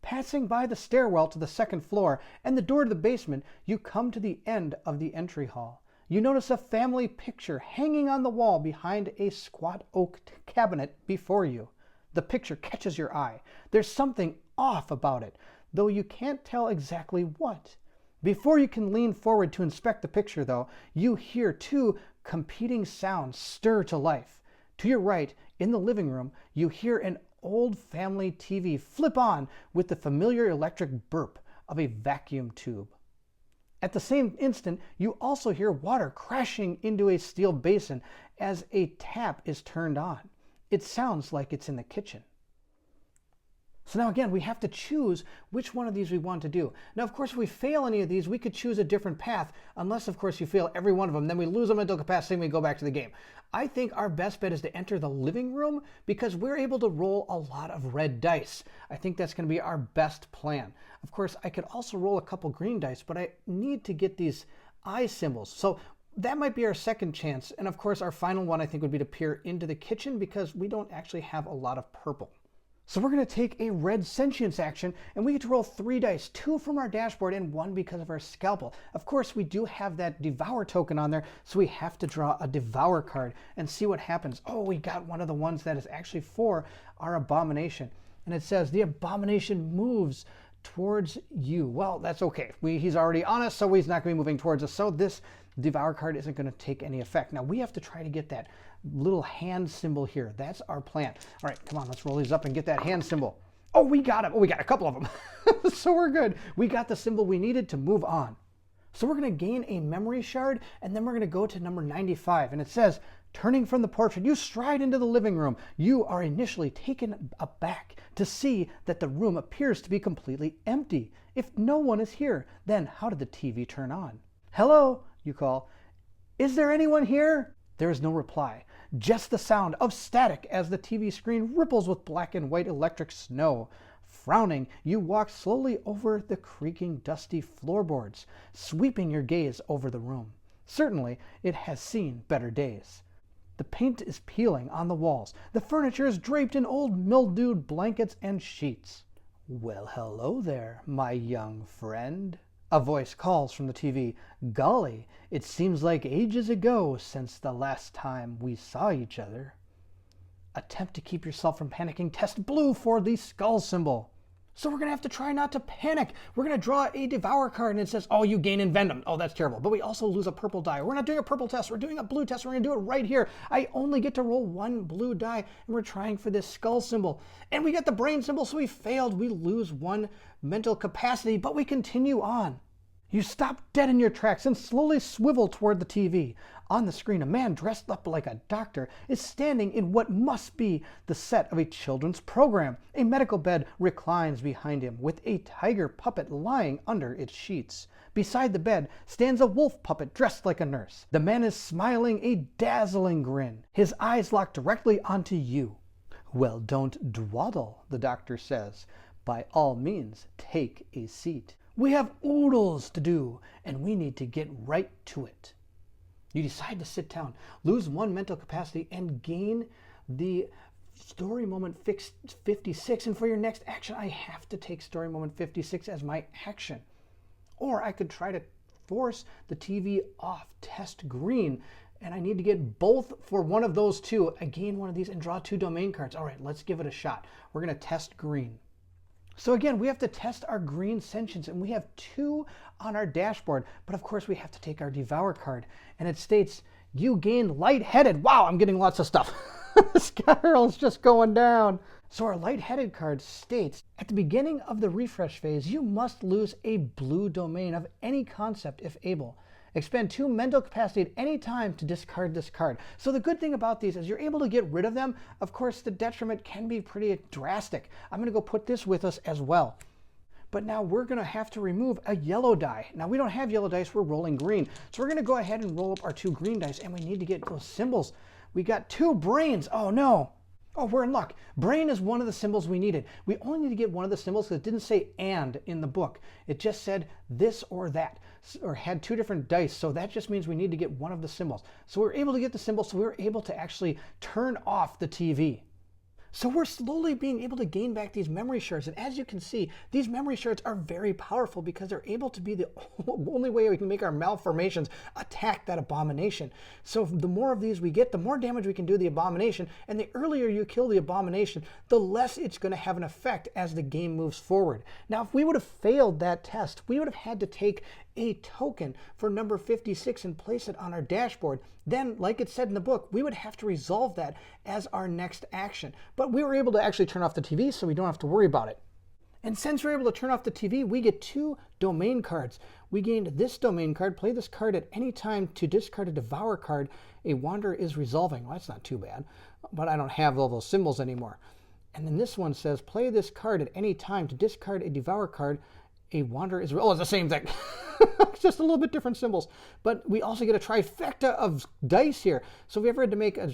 Passing by the stairwell to the 2nd floor and the door to the basement, you come to the end of the entry hall. You notice a family picture hanging on the wall behind a squat oak cabinet before you. The picture catches your eye. There's something off about it, though you can't tell exactly what. Before you can lean forward to inspect the picture, though, you hear 2 competing sounds stir to life. To your right, in the living room, you hear an old family TV flip on with the familiar electric burp of a vacuum tube. At the same instant, you also hear water crashing into a steel basin as a tap is turned on. It sounds like it's in the kitchen. So now again, we have to choose which one of these we want to do. Now, of course, if we fail any of these, we could choose a different path, unless, of course, you fail every one of them. Then we lose a mental capacity and we go back to the game. I think our best bet is to enter the living room because we're able to roll a lot of red dice. I think that's going to be our best plan. Of course, I could also roll a couple green dice, but I need to get these eye symbols. So that might be our second chance. And of course, our final one, I think, would be to peer into the kitchen because we don't actually have a lot of purple. So we're going to take a red sentience action, and we get to roll 3 dice, 2 from our dashboard and 1 because of our scalpel. Of course, we do have that devour token on there, so we have to draw a devour card and see what happens. Oh, we got one of the ones that is actually for our abomination. And it says, the abomination moves towards you. Well, that's okay. He's already on us, so he's not going to be moving towards us. So this devour card isn't going to take any effect. Now, we have to try to get that little hand symbol here. That's our plan. All right, come on, let's roll these up and get that hand symbol. Oh, we got it. Oh, we got a couple of them. So we're good. We got the symbol we needed to move on. So we're going to gain a memory shard, and then we're going to go to number 95. And it says, turning from the portrait, you stride into the living room. You are initially taken aback to see that the room appears to be completely empty. If no one is here, then how did the TV turn on? Hello, you call. Is there anyone here? There is no reply. Just the sound of static as the TV screen ripples with black and white electric snow. Frowning, you walk slowly over the creaking, dusty floorboards, sweeping your gaze over the room. Certainly, it has seen better days. The paint is peeling on the walls. The furniture is draped in old mildewed blankets and sheets. Well, hello there, my young friend. A voice calls from the TV. Golly, it seems like ages ago since the last time we saw each other. Attempt to keep yourself from panicking. Test blue for the skull symbol. So we're going to have to try not to panic. We're going to draw a devour card, and it says, oh, you gain Invendum. Oh, that's terrible. But we also lose a purple die. We're not doing a purple test. We're doing a blue test. We're going to do it right here. I only get to roll 1 blue die, and we're trying for this skull symbol. And we got the brain symbol, so we failed. We lose 1 mental capacity, but we continue on. You stop dead in your tracks and slowly swivel toward the TV. On the screen, a man dressed up like a doctor is standing in what must be the set of a children's program. A medical bed reclines behind him with a tiger puppet lying under its sheets. Beside the bed stands a wolf puppet dressed like a nurse. The man is smiling a dazzling grin. His eyes lock directly onto you. Well, don't dawdle, the doctor says. By all means, take a seat. We have oodles to do, and we need to get right to it. You decide to sit down, lose 1 mental capacity, and gain the story moment fixed 56. And for your next action, I have to take story moment 56 as my action. Or I could try to force the TV off, test green, and I need to get both for one of those 2. I gain one of these and draw 2 domain cards. All right, let's give it a shot. We're going to test green. So again, we have to test our green sentience, and we have 2 on our dashboard, but of course we have to take our devour card, and it states, you gain lightheaded. Wow, I'm getting lots of stuff. The spiral's just going down. So our lightheaded card states, at the beginning of the refresh phase, you must lose a blue domain of any concept if able. Expend 2 mental capacity at any time to discard this card. So the good thing about these is you're able to get rid of them. Of course, the detriment can be pretty drastic. I'm going to go put this with us as well. But now we're going to have to remove a yellow die. Now we don't have yellow dice, we're rolling green. So we're going to go ahead and roll up our 2 green dice, and we need to get those symbols. We got 2 brains. Oh no. Oh, we're in luck. Brain is one of the symbols we needed. We only need to get one of the symbols because it didn't say and in the book. It just said this or that, or had 2 different dice. So that just means we need to get one of the symbols. So we were able to get the symbol, so we were able to actually turn off the TV. So we're slowly being able to gain back these memory shards. And as you can see, these memory shards are very powerful because they're able to be the only way we can make our malformations attack that abomination. So the more of these we get, the more damage we can do the abomination. And the earlier you kill the abomination, the less it's going to have an effect as the game moves forward. Now, if we would have failed that test, we would have had to take a token for number 56 and place it on our dashboard. Then, like it said in the book, we would have to resolve that as our next action. But we were able to actually turn off the TV, so we don't have to worry about it. And since we're able to turn off the TV, we get 2 domain cards. We gained this domain card. Play this card at any time to discard a devour card. A wanderer is resolving. Well, that's not too bad, but I don't have all those symbols anymore. And then this one says, play this card at any time to discard a devour card. A wanderer is... Oh, it's the same thing. Just a little bit different symbols. But we also get a trifecta of dice here. So if we ever had to make a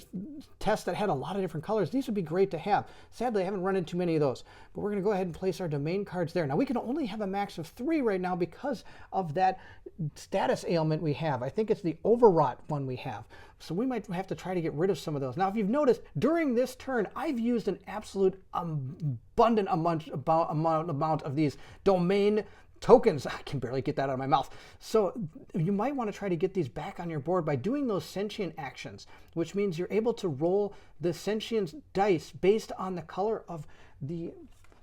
test that had a lot of different colors, these would be great to have. Sadly, I haven't run into many of those. But we're going to go ahead and place our domain cards there. Now, we can only have a max of 3 right now because of that status ailment we have. I think it's the overwrought one we have. So we might have to try to get rid of some of those. Now, if you've noticed, during this turn, I've used an absolute abundant amount of these domain tokens. I can barely get that out of my mouth. So you might want to try to get these back on your board by doing those sentient actions, which means you're able to roll the sentient dice based on the color of the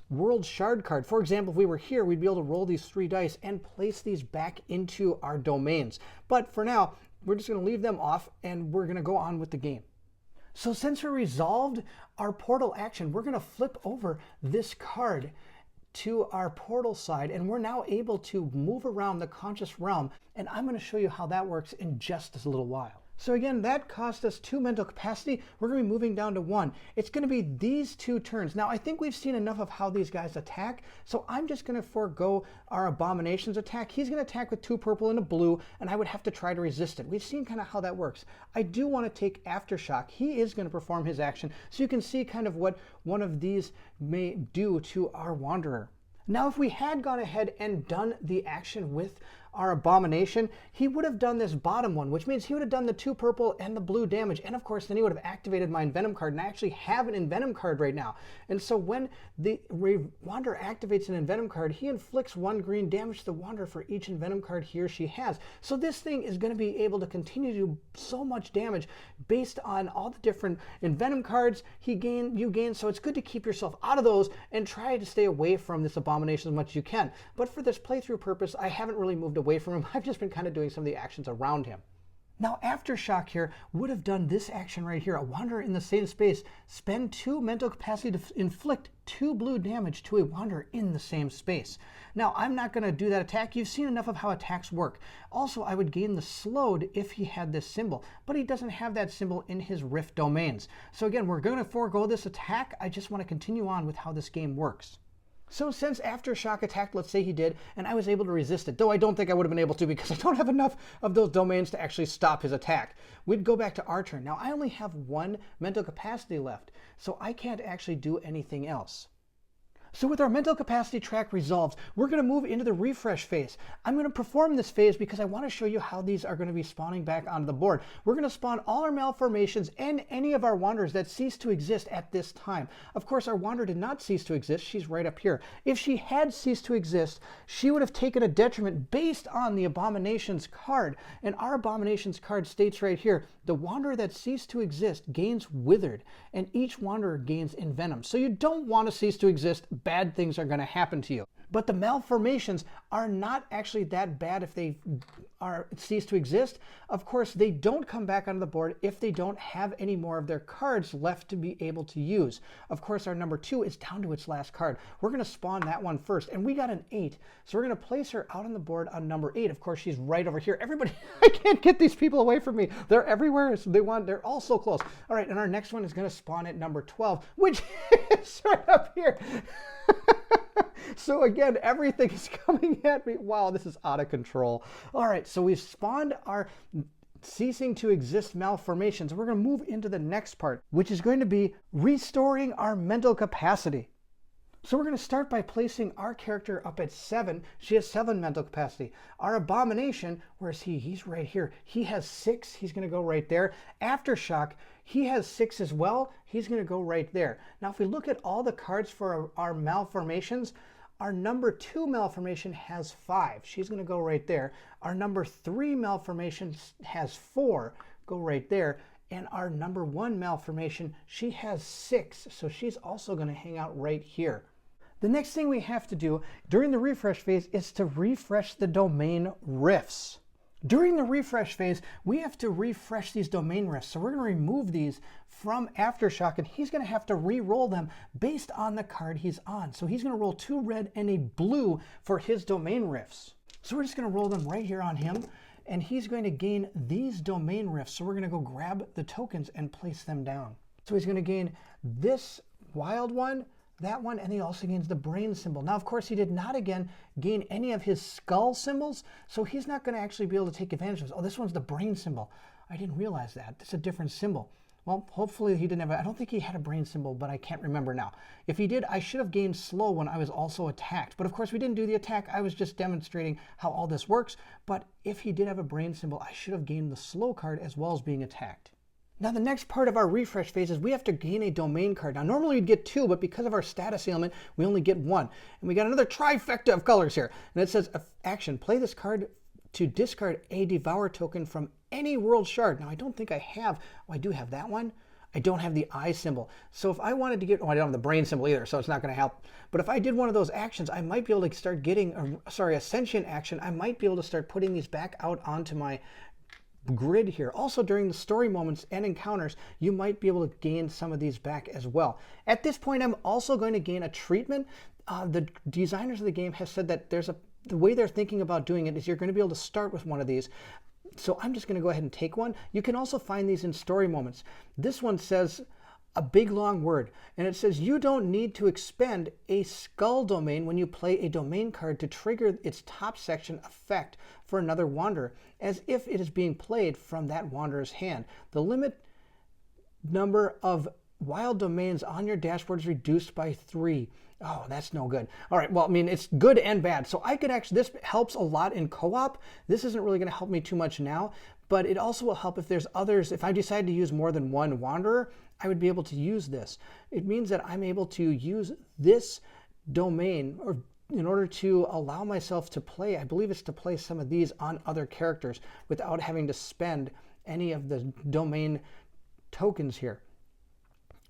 world shard card. For example, if we were here, we'd be able to roll these 3 dice and place these back into our domains. But for now, we're just going to leave them off and we're going to go on with the game. So since we resolved our portal action, we're going to flip over this card to our portal side, and we're now able to move around the conscious realm, and I'm going to show you how that works in just a little while. So again, that cost us 2 mental capacity. We're going to be moving down to 1. It's going to be these 2 turns. Now, I think we've seen enough of how these guys attack, so I'm just going to forego our abominations attack. He's going to attack with 2 purple and a blue, and I would have to try to resist it. We've seen kind of how that works. I do want to take Aftershock. He is going to perform his action, so you can see kind of what one of these may do to our Wanderer. Now, if we had gone ahead and done the action with our abomination, he would have done this bottom one, which means he would have done the 2 purple and the blue damage. And of course, then he would have activated my Envenom card, and I actually have an Envenom card right now. And so when the Wanderer activates an Envenom card, he inflicts 1 green damage to the Wanderer for each Envenom card he or she has. So this thing is going to be able to continue to do so much damage based on all the different Envenom cards you gain. So it's good to keep yourself out of those and try to stay away from this abomination as much as you can. But for this playthrough purpose, I haven't really moved away from him. I've just been kind of doing some of the actions around him. Now, Aftershock here would have done this action right here. A Wanderer in the same space, spend 2 mental capacity to inflict 2 blue damage to a Wanderer in the same space. Now, I'm not going to do that attack. You've seen enough of how attacks work. Also, I would gain the slowed if he had this symbol, but he doesn't have that symbol in his Rift domains. So again, we're going to forego this attack. I just want to continue on with how this game works. So since Aftershock attacked, let's say he did, and I was able to resist it, though I don't think I would have been able to because I don't have enough of those domains to actually stop his attack. We'd go back to our turn. Now, I only have 1 mental capacity left, so I can't actually do anything else. So with our mental capacity track resolved, we're going to move into the refresh phase. I'm going to perform this phase because I want to show you how these are going to be spawning back onto the board. We're going to spawn all our malformations and any of our wanderers that cease to exist at this time. Of course, our wanderer did not cease to exist. She's right up here. If she had ceased to exist, she would have taken a detriment based on the abominations card. And our abominations card states right here, the wanderer that ceased to exist gains withered, and each wanderer gains envenom. So you don't want to cease to exist. Bad things are going to happen to you. But the malformations are not actually that bad if they cease to exist. Of course, they don't come back onto the board if they don't have any more of their cards left to be able to use. Of course, our number 2 is down to its last card. We're going to spawn that one first, and we got an 8. So we're going to place her out on the board on number 8. Of course, she's right over here. Everybody, I can't get these people away from me. They're everywhere. So they're all so close. All right, and our next one is going to spawn at number 12, which is right up here. So again, everything is coming at me. Wow, this is out of control. All right, so we've spawned our ceasing to exist malformations. We're going to move into the next part, which is going to be restoring our mental capacity. So we're going to start by placing our character up at 7. She has 7 mental capacity. Our abomination, where is he? He's right here. He has 6. He's going to go right there. Aftershock, he has 6 as well. He's going to go right there. Now, if we look at all the cards for our malformations, our number 2 malformation has 5. She's going to go right there. Our number 3 malformation has 4. Go right there. And our number 1 malformation, she has 6. So she's also going to hang out right here. The next thing we have to do during the refresh phase is to refresh the domain rifts. During the refresh phase, we have to refresh these domain rifts. So we're going to remove these from Aftershock, and he's going to have to re-roll them based on the card he's on. So he's going to roll 2 red and a blue for his domain rifts. So we're just going to roll them right here on him, and he's going to gain these domain rifts. So we're going to go grab the tokens and place them down. So he's going to gain this wild one, that one, and he also gains the brain symbol. Now, of course, he did not, again, gain any of his skull symbols, so he's not going to actually be able to take advantage of this. Oh, this one's the brain symbol. I didn't realize that. It's a different symbol. Well, hopefully he didn't have, I don't think he had a brain symbol, but I can't remember now. If he did, I should have gained slow when I was also attacked. But of course we didn't do the attack. I was just demonstrating how all this works. But if he did have a brain symbol, I should have gained the slow card as well as being attacked. Now the next part of our refresh phase is we have to gain a domain card. Now normally we'd get 2, but because of our status ailment, we only get 1. And we got another trifecta of colors here. And it says, action, play this card to discard a devour token from any world shard. Now I don't think I have, I do have that one. I don't have the eye symbol. So if I wanted to get, I don't have the brain symbol either, so it's not going to help. But if I did one of those actions, I might be able to start getting, Ascension action, I might be able to start putting these back out onto my grid here. Also during the story moments and encounters, you might be able to gain some of these back as well. At this point, I'm also going to gain a treatment. The designers of the game have said that the way they're thinking about doing it is you're going to be able to start with one of these. So I'm just going to go ahead and take one. You can also find these in story moments. This one says a big long word, and it says you don't need to expend a skull domain when you play a domain card to trigger its top section effect for another wanderer, as if it is being played from that wanderer's hand. The limit number of wild domains on your dashboard is reduced by 3. Oh, that's no good. All right, well, I mean, it's good and bad. So I could actually, this helps a lot in co-op. This isn't really going to help me too much now, but it also will help if there's others. If I decide to use more than one wanderer, I would be able to use this. It means that I'm able to use this domain or in order to allow myself to play, I believe it's to play some of these on other characters without having to spend any of the domain tokens here.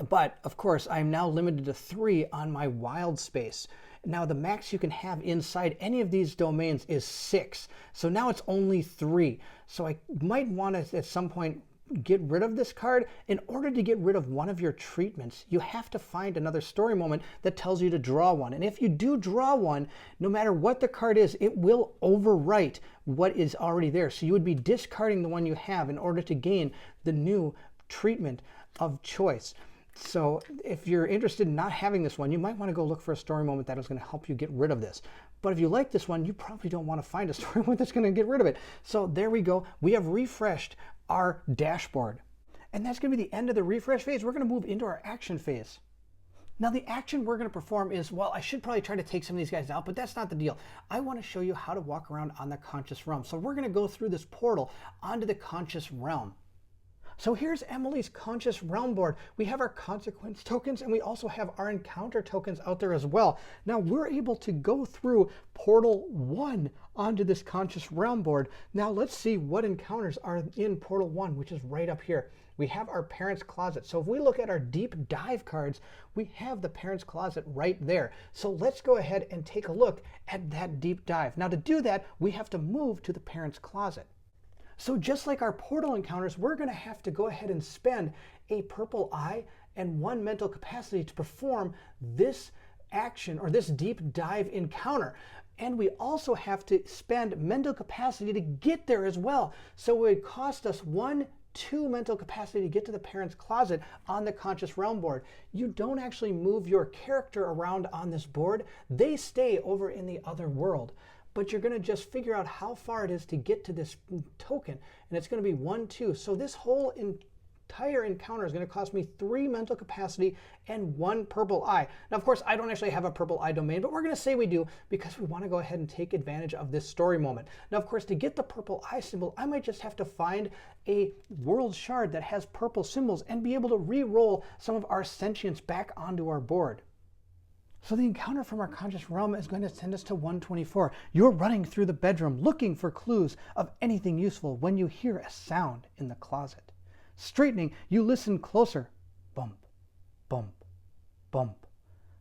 But of course, I'm now limited to 3 on my wild space. Now the max you can have inside any of these domains is 6. So now it's only 3. So I might want to at some point get rid of this card. In order to get rid of one of your treatments, you have to find another story moment that tells you to draw one. And if you do draw one, no matter what the card is, it will overwrite what is already there. So you would be discarding the one you have in order to gain the new treatment of choice. So if you're interested in not having this one, you might want to go look for a story moment that is going to help you get rid of this. But if you like this one, you probably don't want to find a story moment that's going to get rid of it. So there we go. We have refreshed our dashboard. And that's going to be the end of the refresh phase. We're going to move into our action phase. Now the action we're going to perform is, well, I should probably try to take some of these guys out, but that's not the deal. I want to show you how to walk around on the conscious realm. So we're going to go through this portal onto the conscious realm. So here's Emily's conscious realm board. We have our consequence tokens and we also have our encounter tokens out there as well. Now we're able to go through portal 1 onto this conscious realm board. Now let's see what encounters are in portal 1, which is right up here. We have our parents' closet. So if we look at our deep dive cards, we have the parents' closet right there. So let's go ahead and take a look at that deep dive. Now to do that, we have to move to the parents' closet. So just like our portal encounters, we're going to have to go ahead and spend a purple eye and 1 mental capacity to perform this action or this deep dive encounter. And we also have to spend mental capacity to get there as well. So it would cost us 2 mental capacity to get to the parents' closet on the conscious realm board. You don't actually move your character around on this board. They stay over in the other world. But you're going to just figure out how far it is to get to this token. And it's going to be 1, 2. So this whole entire encounter is going to cost me 3 mental capacity and 1 purple eye. Now, of course, I don't actually have a purple eye domain, but we're going to say we do because we want to go ahead and take advantage of this story moment. Now, of course, to get the purple eye symbol, I might just have to find a world shard that has purple symbols and be able to re-roll some of our sentience back onto our board. So the encounter from our conscious realm is going to send us to 124. You're running through the bedroom looking for clues of anything useful when you hear a sound in the closet. Straightening, you listen closer. Bump, bump, bump.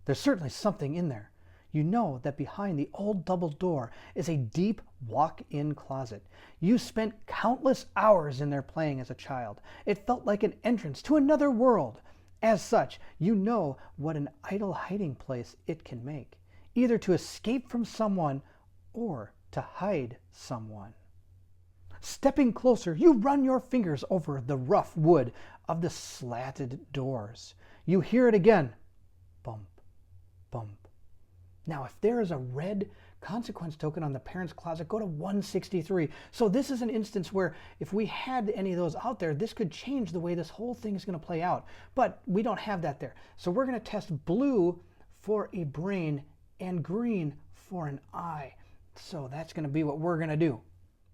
There's certainly something in there. You know that behind the old double door is a deep walk-in closet. You spent countless hours in there playing as a child. It felt like an entrance to another world. As such, you know what an idle hiding place it can make, either to escape from someone or to hide someone. Stepping closer, you run your fingers over the rough wood of the slatted doors. You hear it again. Bump, bump. Now, if there is a red consequence token on the parent's closet go to 163. So this is an instance where if we had any of those out there, this could change the way this whole thing is going to play out. But we don't have that there. So we're going to test blue for a brain and green for an eye. So that's going to be what we're going to do.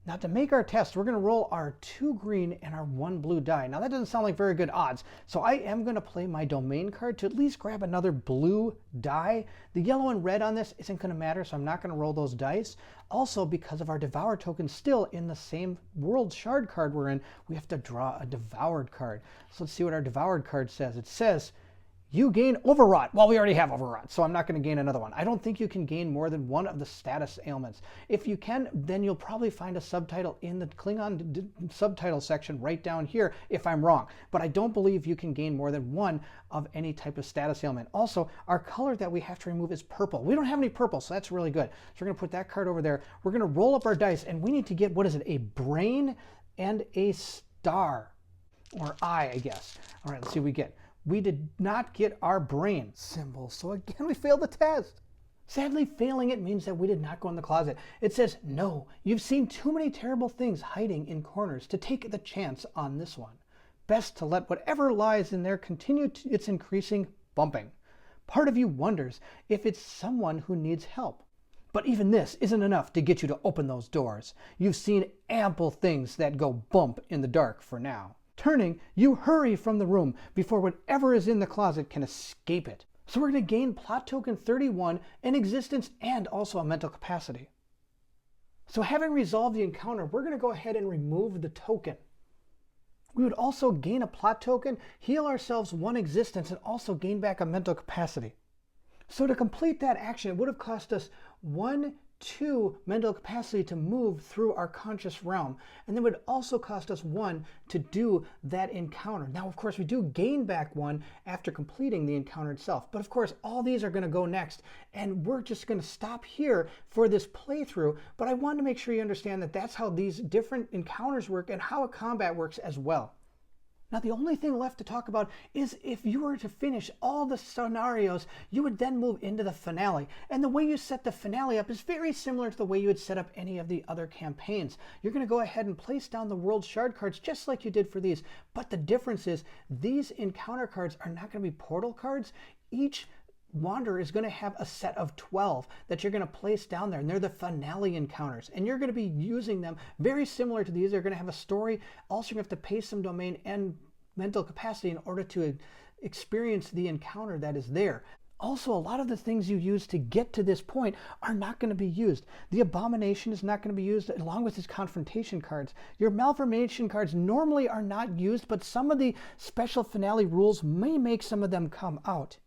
Now to make our test, we're going to roll our 2 green and our 1 blue die. Now that doesn't sound like very good odds, so I am going to play my domain card to at least grab another blue die. The yellow and red on this isn't going to matter, so I'm not going to roll those dice. Also, because of our Devour token still in the same World Shard card we're in, we have to draw a Devoured card. So let's see what our Devoured card says. It says, you gain Overwrought. Well, we already have Overwrought, so I'm not going to gain another one. I don't think you can gain more than one of the status ailments. If you can, then you'll probably find a subtitle in the Klingon subtitle section right down here if I'm wrong. But I don't believe you can gain more than one of any type of status ailment. Also, our color that we have to remove is purple. We don't have any purple, so that's really good. So we're going to put that card over there. We're going to roll up our dice, and we need to get, what is it, a brain and a star. Or eye, I guess. All right, let's see what we get. We did not get our brain symbol, so again, we failed the test. Sadly, failing it means that we did not go in the closet. It says, no, you've seen too many terrible things hiding in corners to take the chance on this one. Best to let whatever lies in there continue its increasing bumping. Part of you wonders if it's someone who needs help. But even this isn't enough to get you to open those doors. You've seen ample things that go bump in the dark for now. Turning, you hurry from the room before whatever is in the closet can escape it. So we're going to gain plot token 31, an existence, and also a mental capacity. So having resolved the encounter, we're going to go ahead and remove the token. We would also gain a plot token, heal ourselves 1 existence, and also gain back a mental capacity. So to complete that action, it would have cost us 2 mental capacity to move through our conscious realm, and then would also cost us 1 to do that encounter. Now, of course, we do gain back 1 after completing the encounter itself, but of course, all these are going to go next, and we're just going to stop here for this playthrough, but I wanted to make sure you understand that that's how these different encounters work and how a combat works as well. Now, the only thing left to talk about is if you were to finish all the scenarios, you would then move into the finale. And the way you set the finale up is very similar to the way you would set up any of the other campaigns. You're going to go ahead and place down the World Shard cards just like you did for these. But the difference is these encounter cards are not going to be portal cards. Each Wanderer is going to have a set of 12 that you're going to place down there, and they're the finale encounters, and you're going to be using them very similar to these. They're going to have a story. Also, you have to pay some domain and mental capacity in order to experience the encounter that is there. Also, a lot of the things you use to get to this point are not going to be used. The Abomination is not going to be used along with his confrontation cards. Your malformation cards normally are not used, but some of the special finale rules may make some of them come out.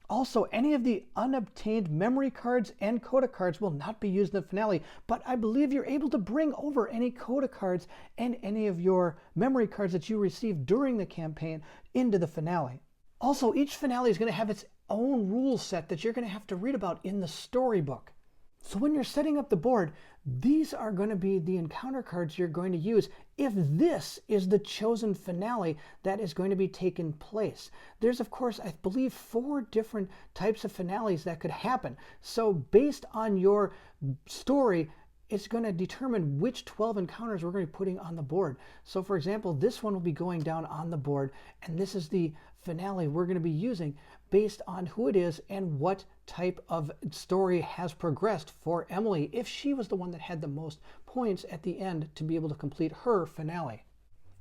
Also, any of the unobtained memory cards and coda cards will not be used in the finale, but I believe you're able to bring over any coda cards and any of your memory cards that you received during the campaign into the finale. Also, each finale is going to have its own rule set that you're going to have to read about in the storybook. So when you're setting up the board, these are going to be the encounter cards you're going to use if this is the chosen finale that is going to be taking place. There's, of course, I believe 4 different types of finales that could happen. So based on your story, it's going to determine which 12 encounters we're going to be putting on the board. So for example, this one will be going down on the board, and this is the finale we're going to be using based on who it is and what type of story has progressed for Emily, if she was the one that had the most points at the end to be able to complete her finale.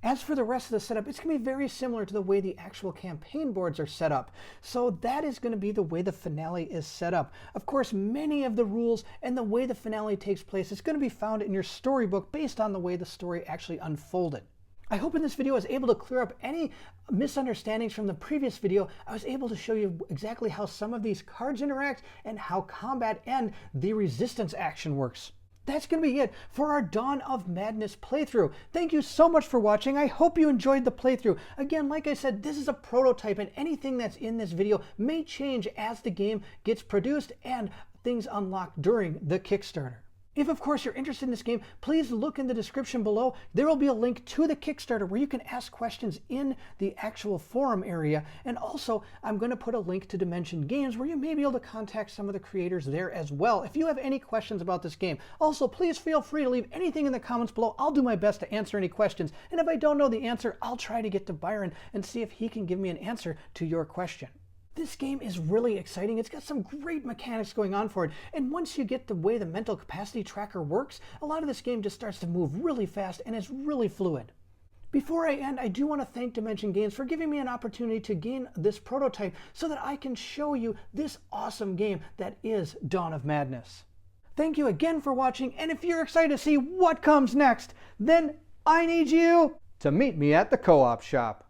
As for the rest of the setup, it's going to be very similar to the way the actual campaign boards are set up. So that is going to be the way the finale is set up. Of course, many of the rules and the way the finale takes place is going to be found in your storybook based on the way the story actually unfolded. I hope in this video I was able to clear up any misunderstandings from the previous video. I was able to show you exactly how some of these cards interact and how combat and the resistance action works. That's going to be it for our Dawn of Madness playthrough. Thank you so much for watching. I hope you enjoyed the playthrough. Again, like I said, this is a prototype, and anything that's in this video may change as the game gets produced and things unlock during the Kickstarter. If, of course, you're interested in this game, please look in the description below. There will be a link to the Kickstarter where you can ask questions in the actual forum area. And also, I'm going to put a link to Dimension Games where you may be able to contact some of the creators there as well if you have any questions about this game. Also, please feel free to leave anything in the comments below. I'll do my best to answer any questions. And if I don't know the answer, I'll try to get to Byron and see if he can give me an answer to your question. This game is really exciting. It's got some great mechanics going on for it. And once you get the way the mental capacity tracker works, a lot of this game just starts to move really fast and is really fluid. Before I end, I do want to thank Dimension Games for giving me an opportunity to gain this prototype so that I can show you this awesome game that is Dawn of Madness. Thank you again for watching, and if you're excited to see what comes next, then I need you to meet me at the co-op shop.